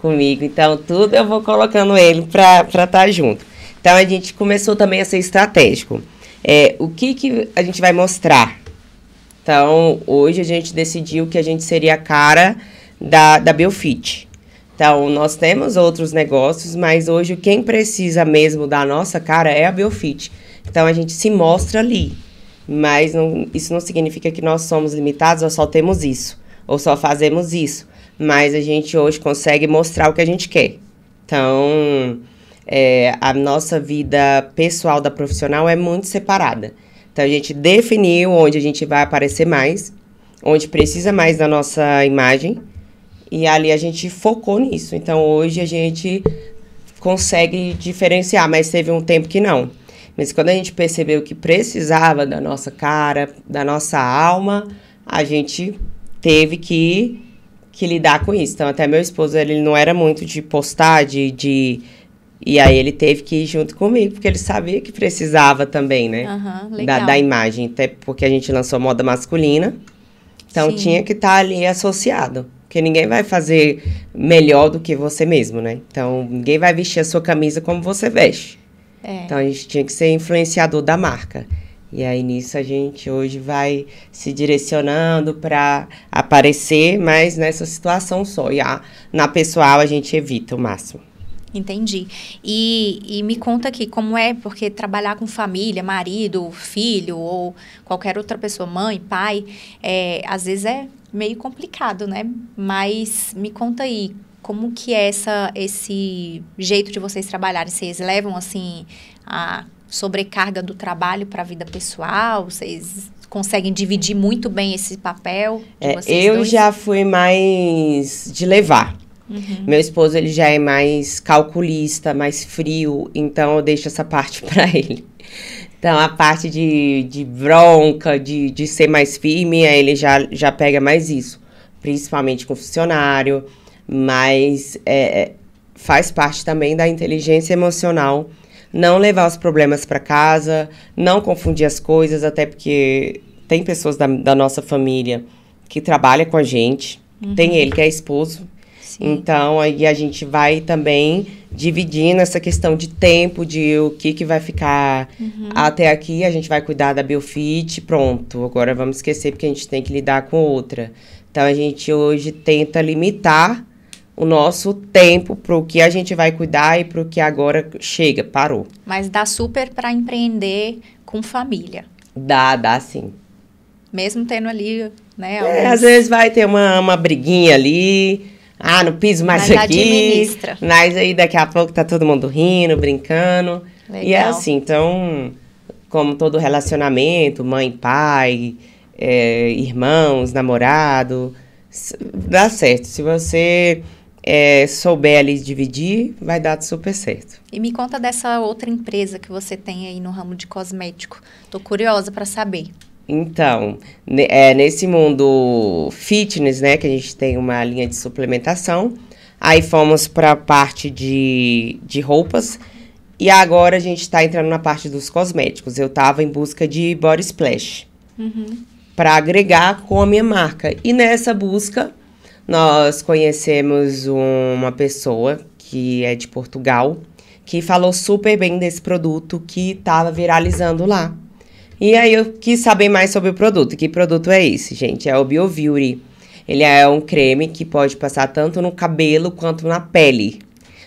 comigo. Então, tudo eu vou colocando ele pra estar junto. Então, a gente começou também a ser estratégico. O que a gente vai mostrar? Então, hoje a gente decidiu que a gente seria a cara da Biofit. Então, nós temos outros negócios, mas hoje quem precisa mesmo da nossa cara é a Biofit. Então, a gente se mostra ali. Mas isso não significa que nós somos limitados ou só temos isso, ou só fazemos isso. Mas a gente hoje consegue mostrar o que a gente quer. Então, a nossa vida pessoal da profissional é muito separada. Então, a gente definiu onde a gente vai aparecer mais, onde precisa mais da nossa imagem, e ali a gente focou nisso. Então, hoje a gente consegue diferenciar, mas teve um tempo que não. Mas quando a gente percebeu que precisava da nossa cara, da nossa alma, a gente teve que lidar com isso. Então, até meu esposo, ele não era muito de postar, E aí ele teve que ir junto comigo, porque ele sabia que precisava também, né? Legal. Da imagem, até porque a gente lançou moda masculina. Então, Sim. tinha que estar ali associado. Porque ninguém vai fazer melhor do que você mesmo, né? Então, ninguém vai vestir a sua camisa como você veste. Então, a gente tinha que ser influenciador da marca. E aí, nisso, a gente hoje vai se direcionando para aparecer, mas nessa situação só. E na pessoal, a gente evita o máximo. Entendi. E me conta aqui, como é, porque trabalhar com família, marido, filho, ou qualquer outra pessoa, mãe, pai, às vezes é meio complicado, né? Mas me conta aí, como que é esse jeito de vocês trabalharem? Vocês levam, assim, a sobrecarga do trabalho para a vida pessoal? Vocês conseguem dividir muito bem esse papel de vocês eu dois? já fui mais de levar. Meu esposo, ele já é mais calculista, mais frio, então eu deixo essa parte para ele. Então, a parte de bronca, de ser mais firme, aí ele já pega mais isso. Principalmente com funcionário, mas faz parte também da inteligência emocional. Não levar os problemas para casa, não confundir as coisas, até porque tem pessoas da nossa família que trabalham com a gente. Tem ele que é esposo. Sim. Então, aí a gente vai também dividindo essa questão de tempo, de o que vai ficar até aqui. A gente vai cuidar da Biofit, pronto. Agora vamos esquecer porque a gente tem que lidar com outra. Então, a gente hoje tenta limitar o nosso tempo para o que a gente vai cuidar e para o que agora chega, parou. Mas dá super para empreender com família. Dá sim. Mesmo tendo ali, né? Às vezes vai ter uma briguinha ali. Não piso mais Mas aqui. administra. Mas aí daqui a pouco tá todo mundo rindo, brincando. Legal. E é assim, então, como todo relacionamento, mãe, pai, irmãos, namorado, dá certo. Se você souber ali dividir, vai dar super certo. E me conta dessa outra empresa que você tem aí no ramo de cosmético. Tô curiosa para saber. Então, nesse mundo fitness, né, que a gente tem uma linha de suplementação, aí fomos para a parte de roupas, e agora a gente está entrando na parte dos cosméticos. Eu estava em busca de body splash, para agregar com a minha marca. E nessa busca, nós conhecemos uma pessoa que é de Portugal, que falou super bem desse produto que estava viralizando lá. E aí eu quis saber mais sobre o produto. Que produto é esse, gente? É o BioViuri. Ele é um creme que pode passar tanto no cabelo quanto na pele.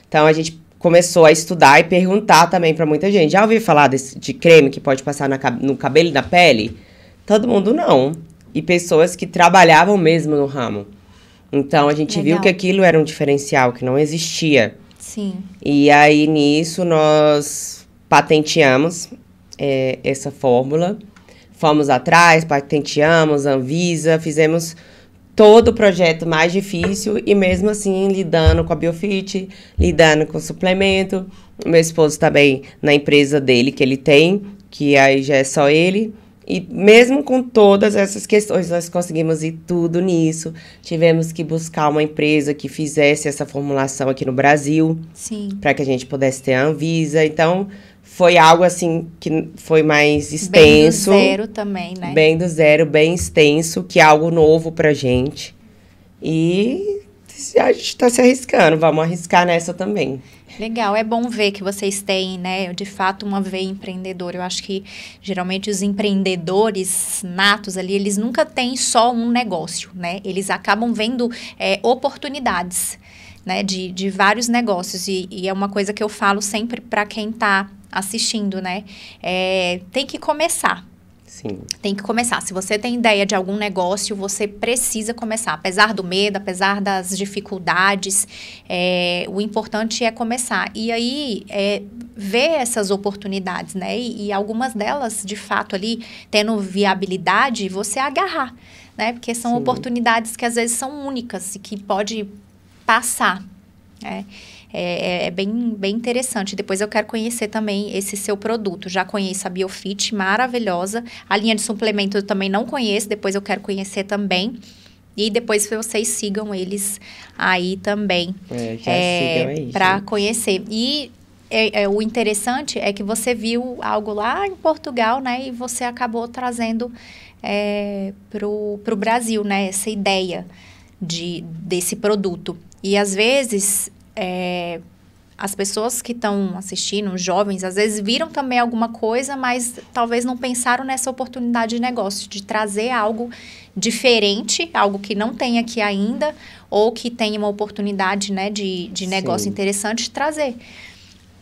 Então, a gente começou a estudar e perguntar também para muita gente. Já ouviu falar de creme que pode passar no cabelo e na pele? Todo mundo não. E pessoas que trabalhavam mesmo no ramo. Então, a gente viu que aquilo era um diferencial, que não existia. Sim. E aí, nisso, nós patenteamos essa fórmula. Fomos atrás, patenteamos, Anvisa, fizemos todo o projeto mais difícil e mesmo assim lidando com a Biofit, lidando com o suplemento. Meu esposo também na empresa dele que ele tem, que aí já é só ele. E mesmo com todas essas questões, nós conseguimos ir tudo nisso. Tivemos que buscar uma empresa que fizesse essa formulação aqui no Brasil. Sim. Para que a gente pudesse ter a Anvisa. Então, foi algo assim que foi mais extenso. Bem do zero também, né? Bem do zero, bem extenso, que é algo novo pra gente. E a gente tá se arriscando, vamos arriscar nessa também. Legal, é bom ver que vocês têm, né, de fato, uma veia empreendedora. Eu acho que, geralmente, os empreendedores natos ali, eles nunca têm só um negócio, né? Eles acabam vendo oportunidades, né, de vários negócios. E é uma coisa que eu falo sempre para quem está assistindo, né? Tem que começar. Sim. Tem que começar. Se você tem ideia de algum negócio, você precisa começar. Apesar do medo, apesar das dificuldades, o importante é começar. E aí, ver essas oportunidades, né? E algumas delas, de fato, ali, tendo viabilidade, você agarrar, né? Porque são Sim. oportunidades que, às vezes, são únicas e que pode passar, né? É bem interessante. Depois eu quero conhecer também esse seu produto. Já conheço a Biofit, maravilhosa. A linha de suplemento eu também não conheço, depois eu quero conhecer também. E depois vocês sigam eles aí também. Sigam aí, para gente. conhecer. E o interessante é que você viu algo lá em Portugal, né? E você acabou trazendo pro Brasil, né? Essa ideia desse produto. E às vezes... as pessoas que estão assistindo, os jovens, às vezes viram também alguma coisa, mas talvez não pensaram nessa oportunidade de negócio, de trazer algo diferente, algo que não tem aqui ainda, ou que tenha uma oportunidade, né, de negócio interessante de trazer.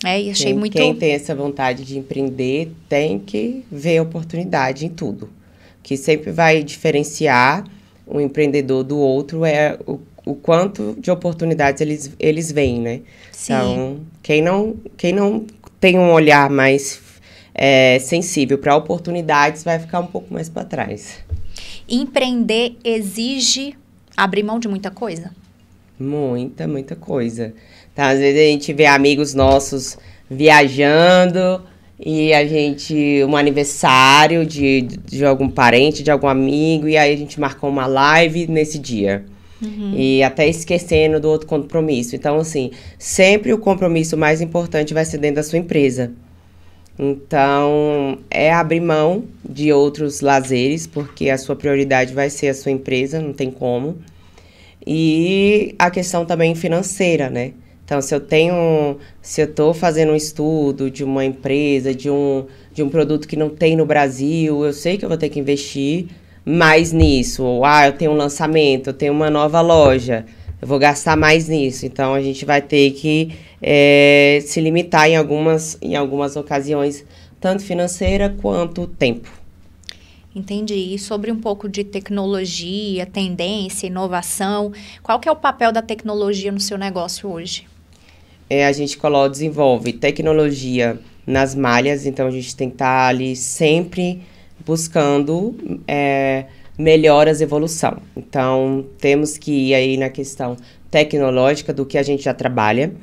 E achei Quem tem essa vontade de empreender tem que ver oportunidade em tudo. O que sempre vai diferenciar um empreendedor do outro é o quanto de oportunidades eles veem, né? Sim. Então, quem não tem um olhar mais sensível para oportunidades vai ficar um pouco mais para trás. Empreender exige abrir mão de muita coisa? Muita coisa. Então, às vezes a gente vê amigos nossos viajando e um aniversário de algum parente, de algum amigo, e aí a gente marcou uma live nesse dia. E até esquecendo do outro compromisso. Então, assim, sempre o compromisso mais importante vai ser dentro da sua empresa. Então, abrir mão de outros lazeres, porque a sua prioridade vai ser a sua empresa, não tem como. E a questão também financeira, né? Então, se eu tô fazendo um estudo de uma empresa, de um produto que não tem no Brasil, eu sei que eu vou ter que investir mais nisso. Ou, eu tenho um lançamento, eu tenho uma nova loja, eu vou gastar mais nisso. Então, a gente vai ter que se limitar em algumas ocasiões, tanto financeira quanto tempo. Entendi. E sobre um pouco de tecnologia, tendência, inovação, qual que é o papel da tecnologia no seu negócio hoje? A gente desenvolve tecnologia nas malhas, então a gente tem que estar ali sempre buscando melhoras, evolução. Então, temos que ir aí na questão tecnológica do que a gente já trabalha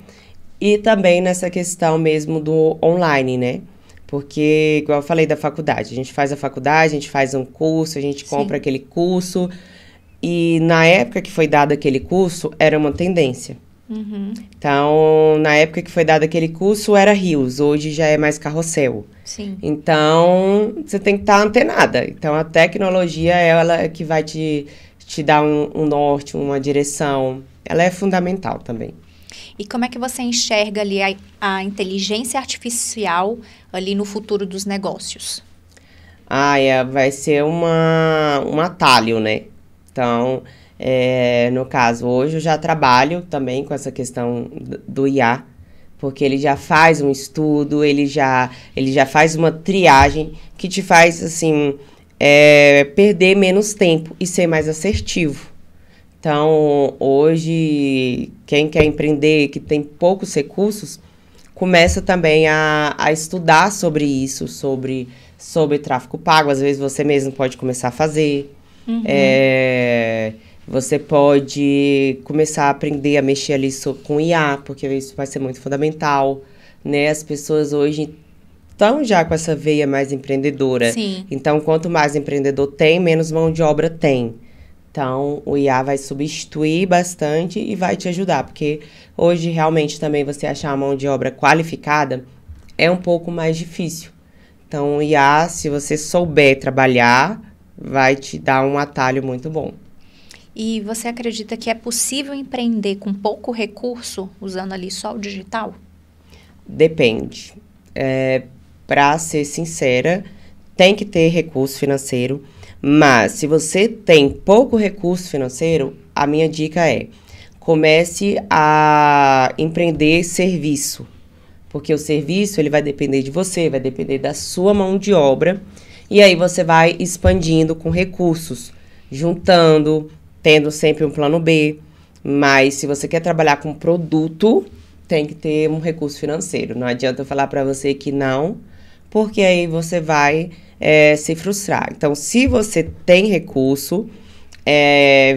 e também nessa questão mesmo do online, né? Porque, igual eu falei da faculdade, a gente faz a faculdade, a gente faz um curso, a gente compra aquele curso e na época que foi dado aquele curso, era uma tendência. Então, na época que foi dado aquele curso, era Rios, hoje já é mais Carrossel. Sim. Então, você tem que estar antenada. Então, a tecnologia, ela é que vai te dar um norte, uma direção. Ela é fundamental também. E como é que você enxerga ali a inteligência artificial ali no futuro dos negócios? Vai ser um atalho, né? Então, no caso, hoje eu já trabalho também com essa questão do IA, porque ele já faz um estudo, ele já faz uma triagem que te faz, assim, perder menos tempo e ser mais assertivo. Então, hoje, quem quer empreender, que tem poucos recursos, começa também a estudar sobre isso, sobre tráfego pago. Às vezes, você mesmo pode começar a fazer. Você pode começar a aprender a mexer ali com IA, porque isso vai ser muito fundamental, né? As pessoas hoje estão já com essa veia mais empreendedora. Sim. Então, quanto mais empreendedor tem, menos mão de obra tem. Então, o IA vai substituir bastante e vai te ajudar, porque hoje, realmente, também você achar uma mão de obra qualificada é um pouco mais difícil. Então, o IA, se você souber trabalhar, vai te dar um atalho muito bom. E você acredita que é possível empreender com pouco recurso, usando ali só o digital? Depende. Para ser sincera, tem que ter recurso financeiro, mas se você tem pouco recurso financeiro, a minha dica é: comece a empreender serviço, porque o serviço ele vai depender de você, vai depender da sua mão de obra, E aí você vai expandindo com recursos, juntando, tendo sempre um plano B. Mas se você quer trabalhar com produto, tem que ter um recurso financeiro. Não adianta eu falar para você que não, porque aí você vai se frustrar. Então, se você tem recurso,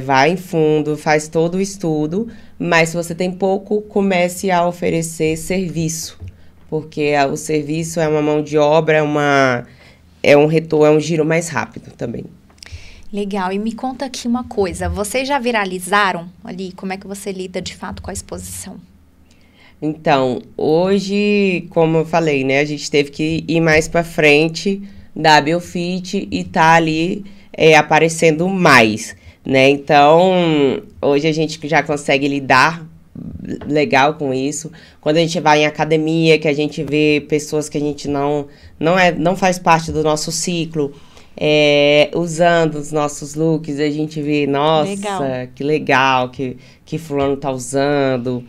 vai em fundo, faz todo o estudo, mas se você tem pouco, comece a oferecer serviço, porque o serviço é uma mão de obra, é um retorno, é um giro mais rápido também. Legal. E me conta aqui uma coisa, vocês já viralizaram ali? Como é que você lida de fato com a exposição? Então, hoje, como eu falei, né, a gente teve que ir mais para frente da Biofit e tá ali aparecendo mais, né? Então, hoje a gente já consegue lidar legal com isso. Quando a gente vai em academia, que a gente vê pessoas que a gente não faz parte do nosso ciclo, usando os nossos looks, a gente vê, nossa, legal. Que legal que fulano tá usando.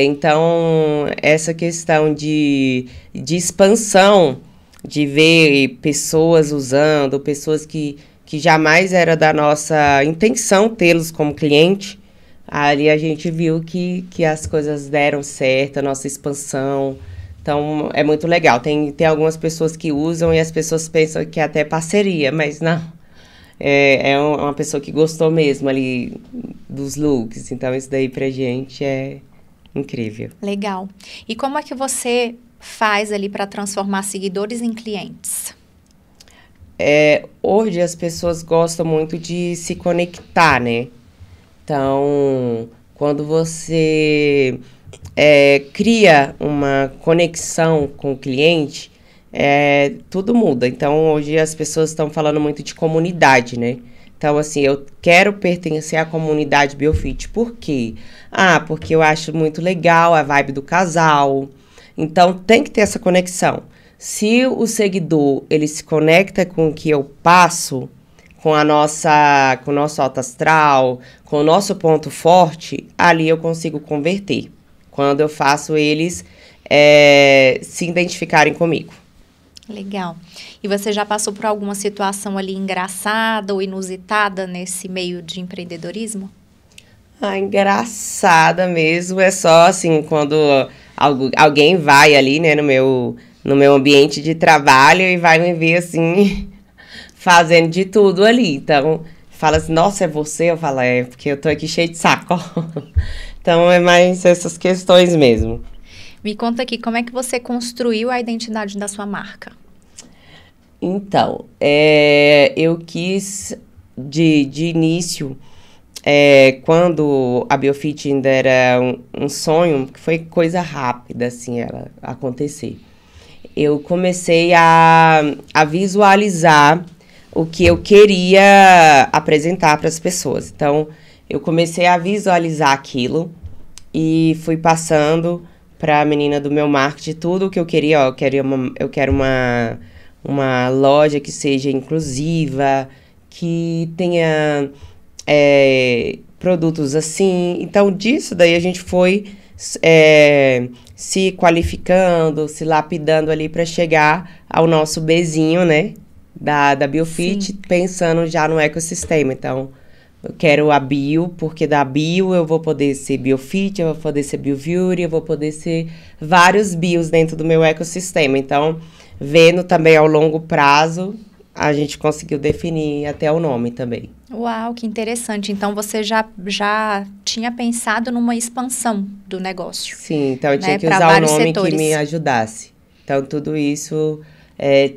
Então, essa questão de expansão, de ver pessoas usando, pessoas que jamais era da nossa intenção tê-los como cliente, ali a gente viu que as coisas deram certo, a nossa expansão. Então, é muito legal. Tem algumas pessoas que usam e as pessoas pensam que é até parceria, mas não. É uma pessoa que gostou mesmo ali dos looks. Então, isso daí pra gente é incrível. Legal. E como é que você faz ali para transformar seguidores em clientes? Hoje as pessoas gostam muito de se conectar, né? Então, quando você cria uma conexão com o cliente, tudo muda. Então, hoje as pessoas estão falando muito de comunidade, né? Então, assim, eu quero pertencer à comunidade Biofit. Por quê? Porque eu acho muito legal a vibe do casal. Então, tem que ter essa conexão. Se o seguidor, ele se conecta com o que eu passo, com o nosso alto astral, com o nosso ponto forte, ali eu consigo converter. Quando eu faço eles se identificarem comigo. Legal. E você já passou por alguma situação ali engraçada ou inusitada nesse meio de empreendedorismo? Engraçada mesmo. É só assim, quando alguém vai ali, né, no meu ambiente de trabalho e vai me ver assim, fazendo de tudo ali. Então, fala assim, nossa, é você? Eu falo, porque eu tô aqui cheio de saco. Então, é mais essas questões mesmo. Me conta aqui, como é que você construiu a identidade da sua marca? Então, eu quis, de início, quando a Biofit ainda era um sonho, que foi coisa rápida, assim, ela acontecer. Eu comecei a visualizar o que eu queria apresentar para as pessoas. Então, eu comecei a visualizar aquilo e fui passando para a menina do meu marketing tudo o que eu queria. Eu quero uma loja que seja inclusiva, que tenha produtos assim. Então, disso daí a gente foi se qualificando, se lapidando ali para chegar ao nosso Bzinho, né? Da Biofit, sim, pensando já no ecossistema. Então, eu quero a bio, porque da bio eu vou poder ser Biofit, eu vou poder ser BioViewer, eu vou poder ser vários bios dentro do meu ecossistema. Então, vendo também ao longo prazo, a gente conseguiu definir até o nome também. Uau, que interessante. Então, você já tinha pensado numa expansão do negócio. Sim, então eu tinha que usar o nome que me ajudasse. Então, tudo isso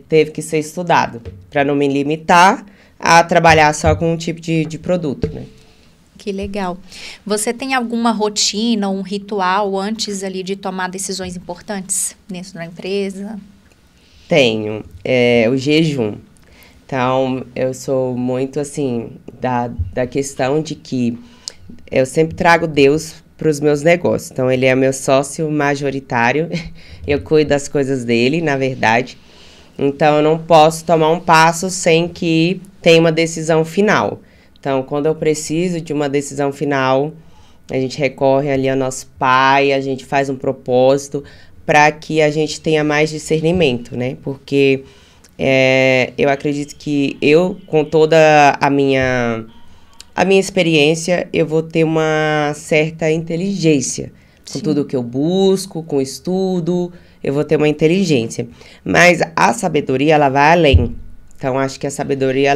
teve que ser estudado, para não me limitar a trabalhar só com um tipo de produto, né? Que legal. Você tem alguma rotina, um ritual antes ali de tomar decisões importantes dentro da empresa? Tenho. O jejum. Então, eu sou muito, assim, da questão de que eu sempre trago Deus para os meus negócios. Então, ele é meu sócio majoritário. Eu cuido das coisas dele, na verdade. Então, eu não posso tomar um passo sem que tenha uma decisão final. Então, quando eu preciso de uma decisão final, a gente recorre ali ao nosso pai, a gente faz um propósito para que a gente tenha mais discernimento, né? Porque Eu acredito que eu, com toda a minha experiência, eu vou ter uma certa inteligência. Com tudo que eu busco, com estudo, eu vou ter uma inteligência. Mas a sabedoria, ela vai além. Então, acho que a sabedoria,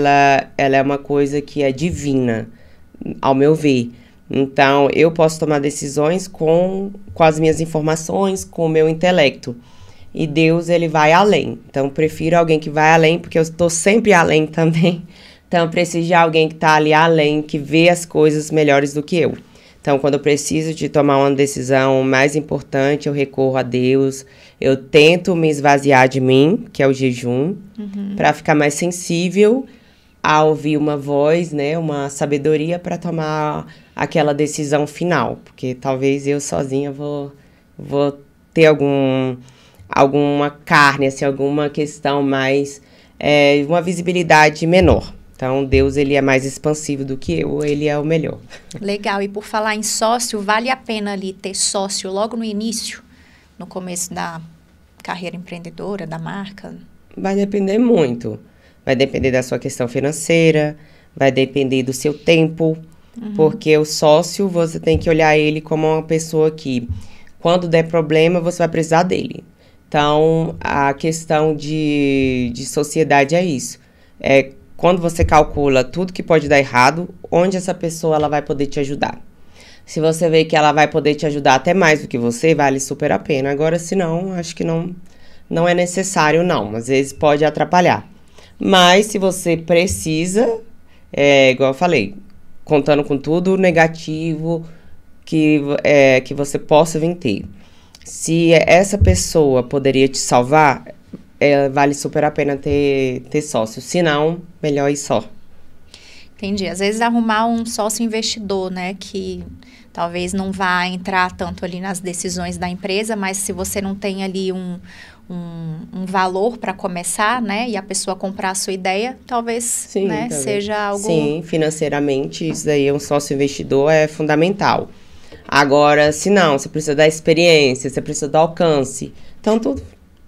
ela é uma coisa que é divina, ao meu ver. Então, eu posso tomar decisões com as minhas informações, com o meu intelecto. E Deus, ele vai além. Então, eu prefiro alguém que vai além, porque eu estou sempre além também. Então, eu preciso de alguém que está ali além, que vê as coisas melhores do que eu. Então, quando eu preciso de tomar uma decisão mais importante, eu recorro a Deus. Eu tento me esvaziar de mim, que é o jejum, para ficar mais sensível a ouvir uma voz, né, uma sabedoria para tomar aquela decisão final. Porque talvez eu sozinha vou ter alguma carne, assim, alguma questão mais, uma visibilidade menor. Então, Deus, ele é mais expansivo do que eu, ele é o melhor. Legal. E por falar em sócio, vale a pena ali ter sócio logo no início, no começo da carreira empreendedora, da marca? Vai depender muito. Vai depender da sua questão financeira, vai depender do seu tempo, porque o sócio, você tem que olhar ele como uma pessoa que, quando der problema, você vai precisar dele. Então, a questão de sociedade é isso. Quando você calcula tudo que pode dar errado, onde essa pessoa ela vai poder te ajudar. Se você vê que ela vai poder te ajudar até mais do que você, vale super a pena. Agora, se não, acho que não é necessário, não. Às vezes pode atrapalhar. Mas, se você precisa, igual eu falei, contando com tudo negativo que você possa vir ter. Se essa pessoa poderia te salvar, vale super a pena ter sócio. Se não, melhor ir só. Entendi. Às vezes arrumar um sócio investidor, né? Que talvez não vá entrar tanto ali nas decisões da empresa, mas se você não tem ali um valor para começar, né? E a pessoa comprar a sua ideia, talvez, sim, né, seja algo... Sim, financeiramente, isso daí, um sócio investidor é fundamental. Agora, se não, você precisa da experiência, você precisa do alcance. Então, tudo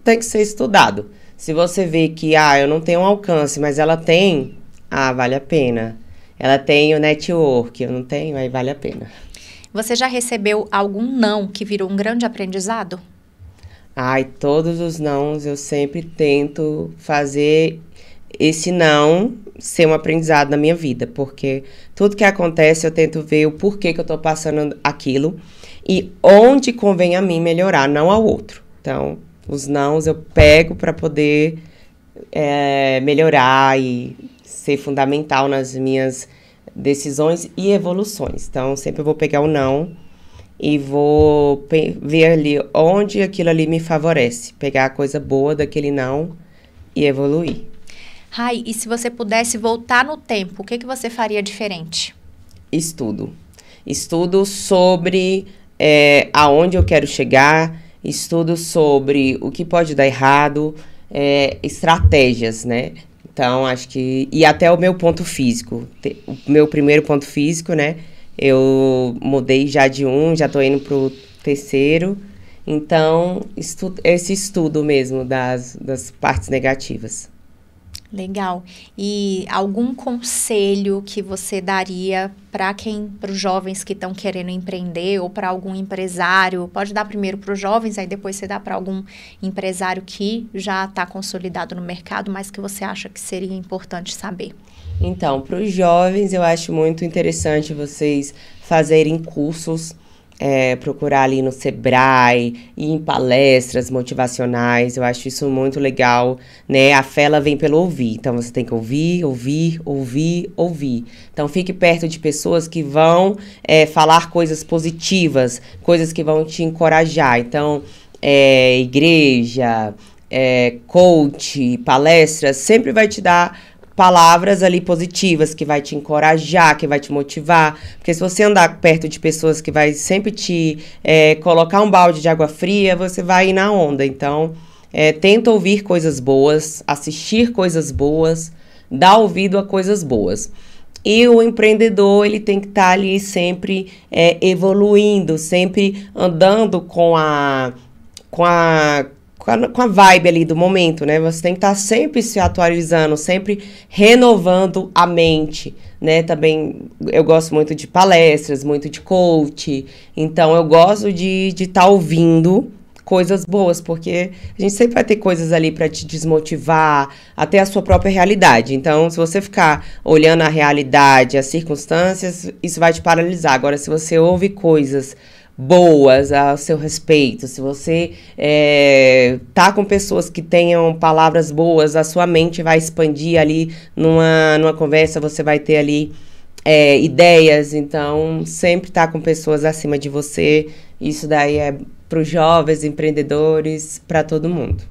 tem que ser estudado. Se você vê que, eu não tenho um alcance, mas ela tem, vale a pena. Ela tem o network, eu não tenho, aí vale a pena. Você já recebeu algum não que virou um grande aprendizado? Todos os nãos eu sempre tento fazer esse não ser um aprendizado na minha vida, porque tudo que acontece eu tento ver o porquê que eu tô passando aquilo e onde convém a mim melhorar, não ao outro. Então, os nãos eu pego para poder melhorar e ser fundamental nas minhas decisões e evoluções. Então, sempre eu vou pegar o não e vou ver ali onde aquilo ali me favorece. Pegar a coisa boa daquele não e evoluir. Rai, e se você pudesse voltar no tempo, o que você faria diferente? Estudo. Estudo sobre aonde eu quero chegar, estudo sobre o que pode dar errado, estratégias, né? Então, acho que... E até o meu ponto físico. O meu primeiro ponto físico, né? Eu mudei já já tô indo pro terceiro. Então, esse estudo mesmo das partes negativas. Legal. E algum conselho que você daria para os jovens que estão querendo empreender ou para algum empresário? Pode dar primeiro para os jovens, aí depois você dá para algum empresário que já está consolidado no mercado, mas que você acha que seria importante saber. Então, para os jovens, eu acho muito interessante vocês fazerem cursos, procurar ali no Sebrae, ir em palestras motivacionais, eu acho isso muito legal, né? A fé, ela vem pelo ouvir, então você tem que ouvir, ouvir, ouvir, ouvir. Então, fique perto de pessoas que vão falar coisas positivas, coisas que vão te encorajar. Então, igreja, coach, palestras, sempre vai te dar palavras ali positivas, que vai te encorajar, que vai te motivar, porque se você andar perto de pessoas que vai sempre te colocar um balde de água fria, você vai ir na onda. Então, tenta ouvir coisas boas, assistir coisas boas, dar ouvido a coisas boas. E o empreendedor, ele tem que estar ali sempre evoluindo, sempre andando com com a vibe ali do momento, né? Você tem que estar sempre se atualizando, sempre renovando a mente, né? Também eu gosto muito de palestras, muito de coach, então eu gosto de estar ouvindo coisas boas, porque a gente sempre vai ter coisas ali para te desmotivar, até a sua própria realidade. Então, se você ficar olhando a realidade, as circunstâncias, isso vai te paralisar. Agora, se você ouve coisas boas a seu respeito, se você tá com pessoas que tenham palavras boas, a sua mente vai expandir ali numa conversa, você vai ter ali ideias, então sempre tá com pessoas acima de você, isso daí é para os jovens, empreendedores, para todo mundo.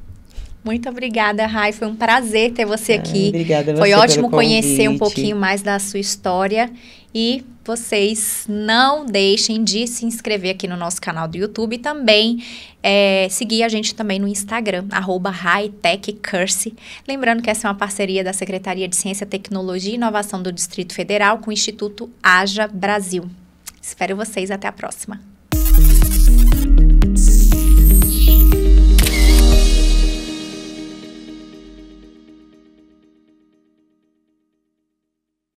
Muito obrigada, Rai. Foi um prazer ter você aqui. Obrigada a você. Foi ótimo pelo conhecer um convite. pouquinho mais da sua história. E vocês não deixem de se inscrever aqui no nosso canal do YouTube e também seguir a gente também no Instagram, @HiTechCurse. Lembrando que essa é uma parceria da Secretaria de Ciência, Tecnologia e Inovação do Distrito Federal com o Instituto Haja Brasil. Espero vocês. Até a próxima.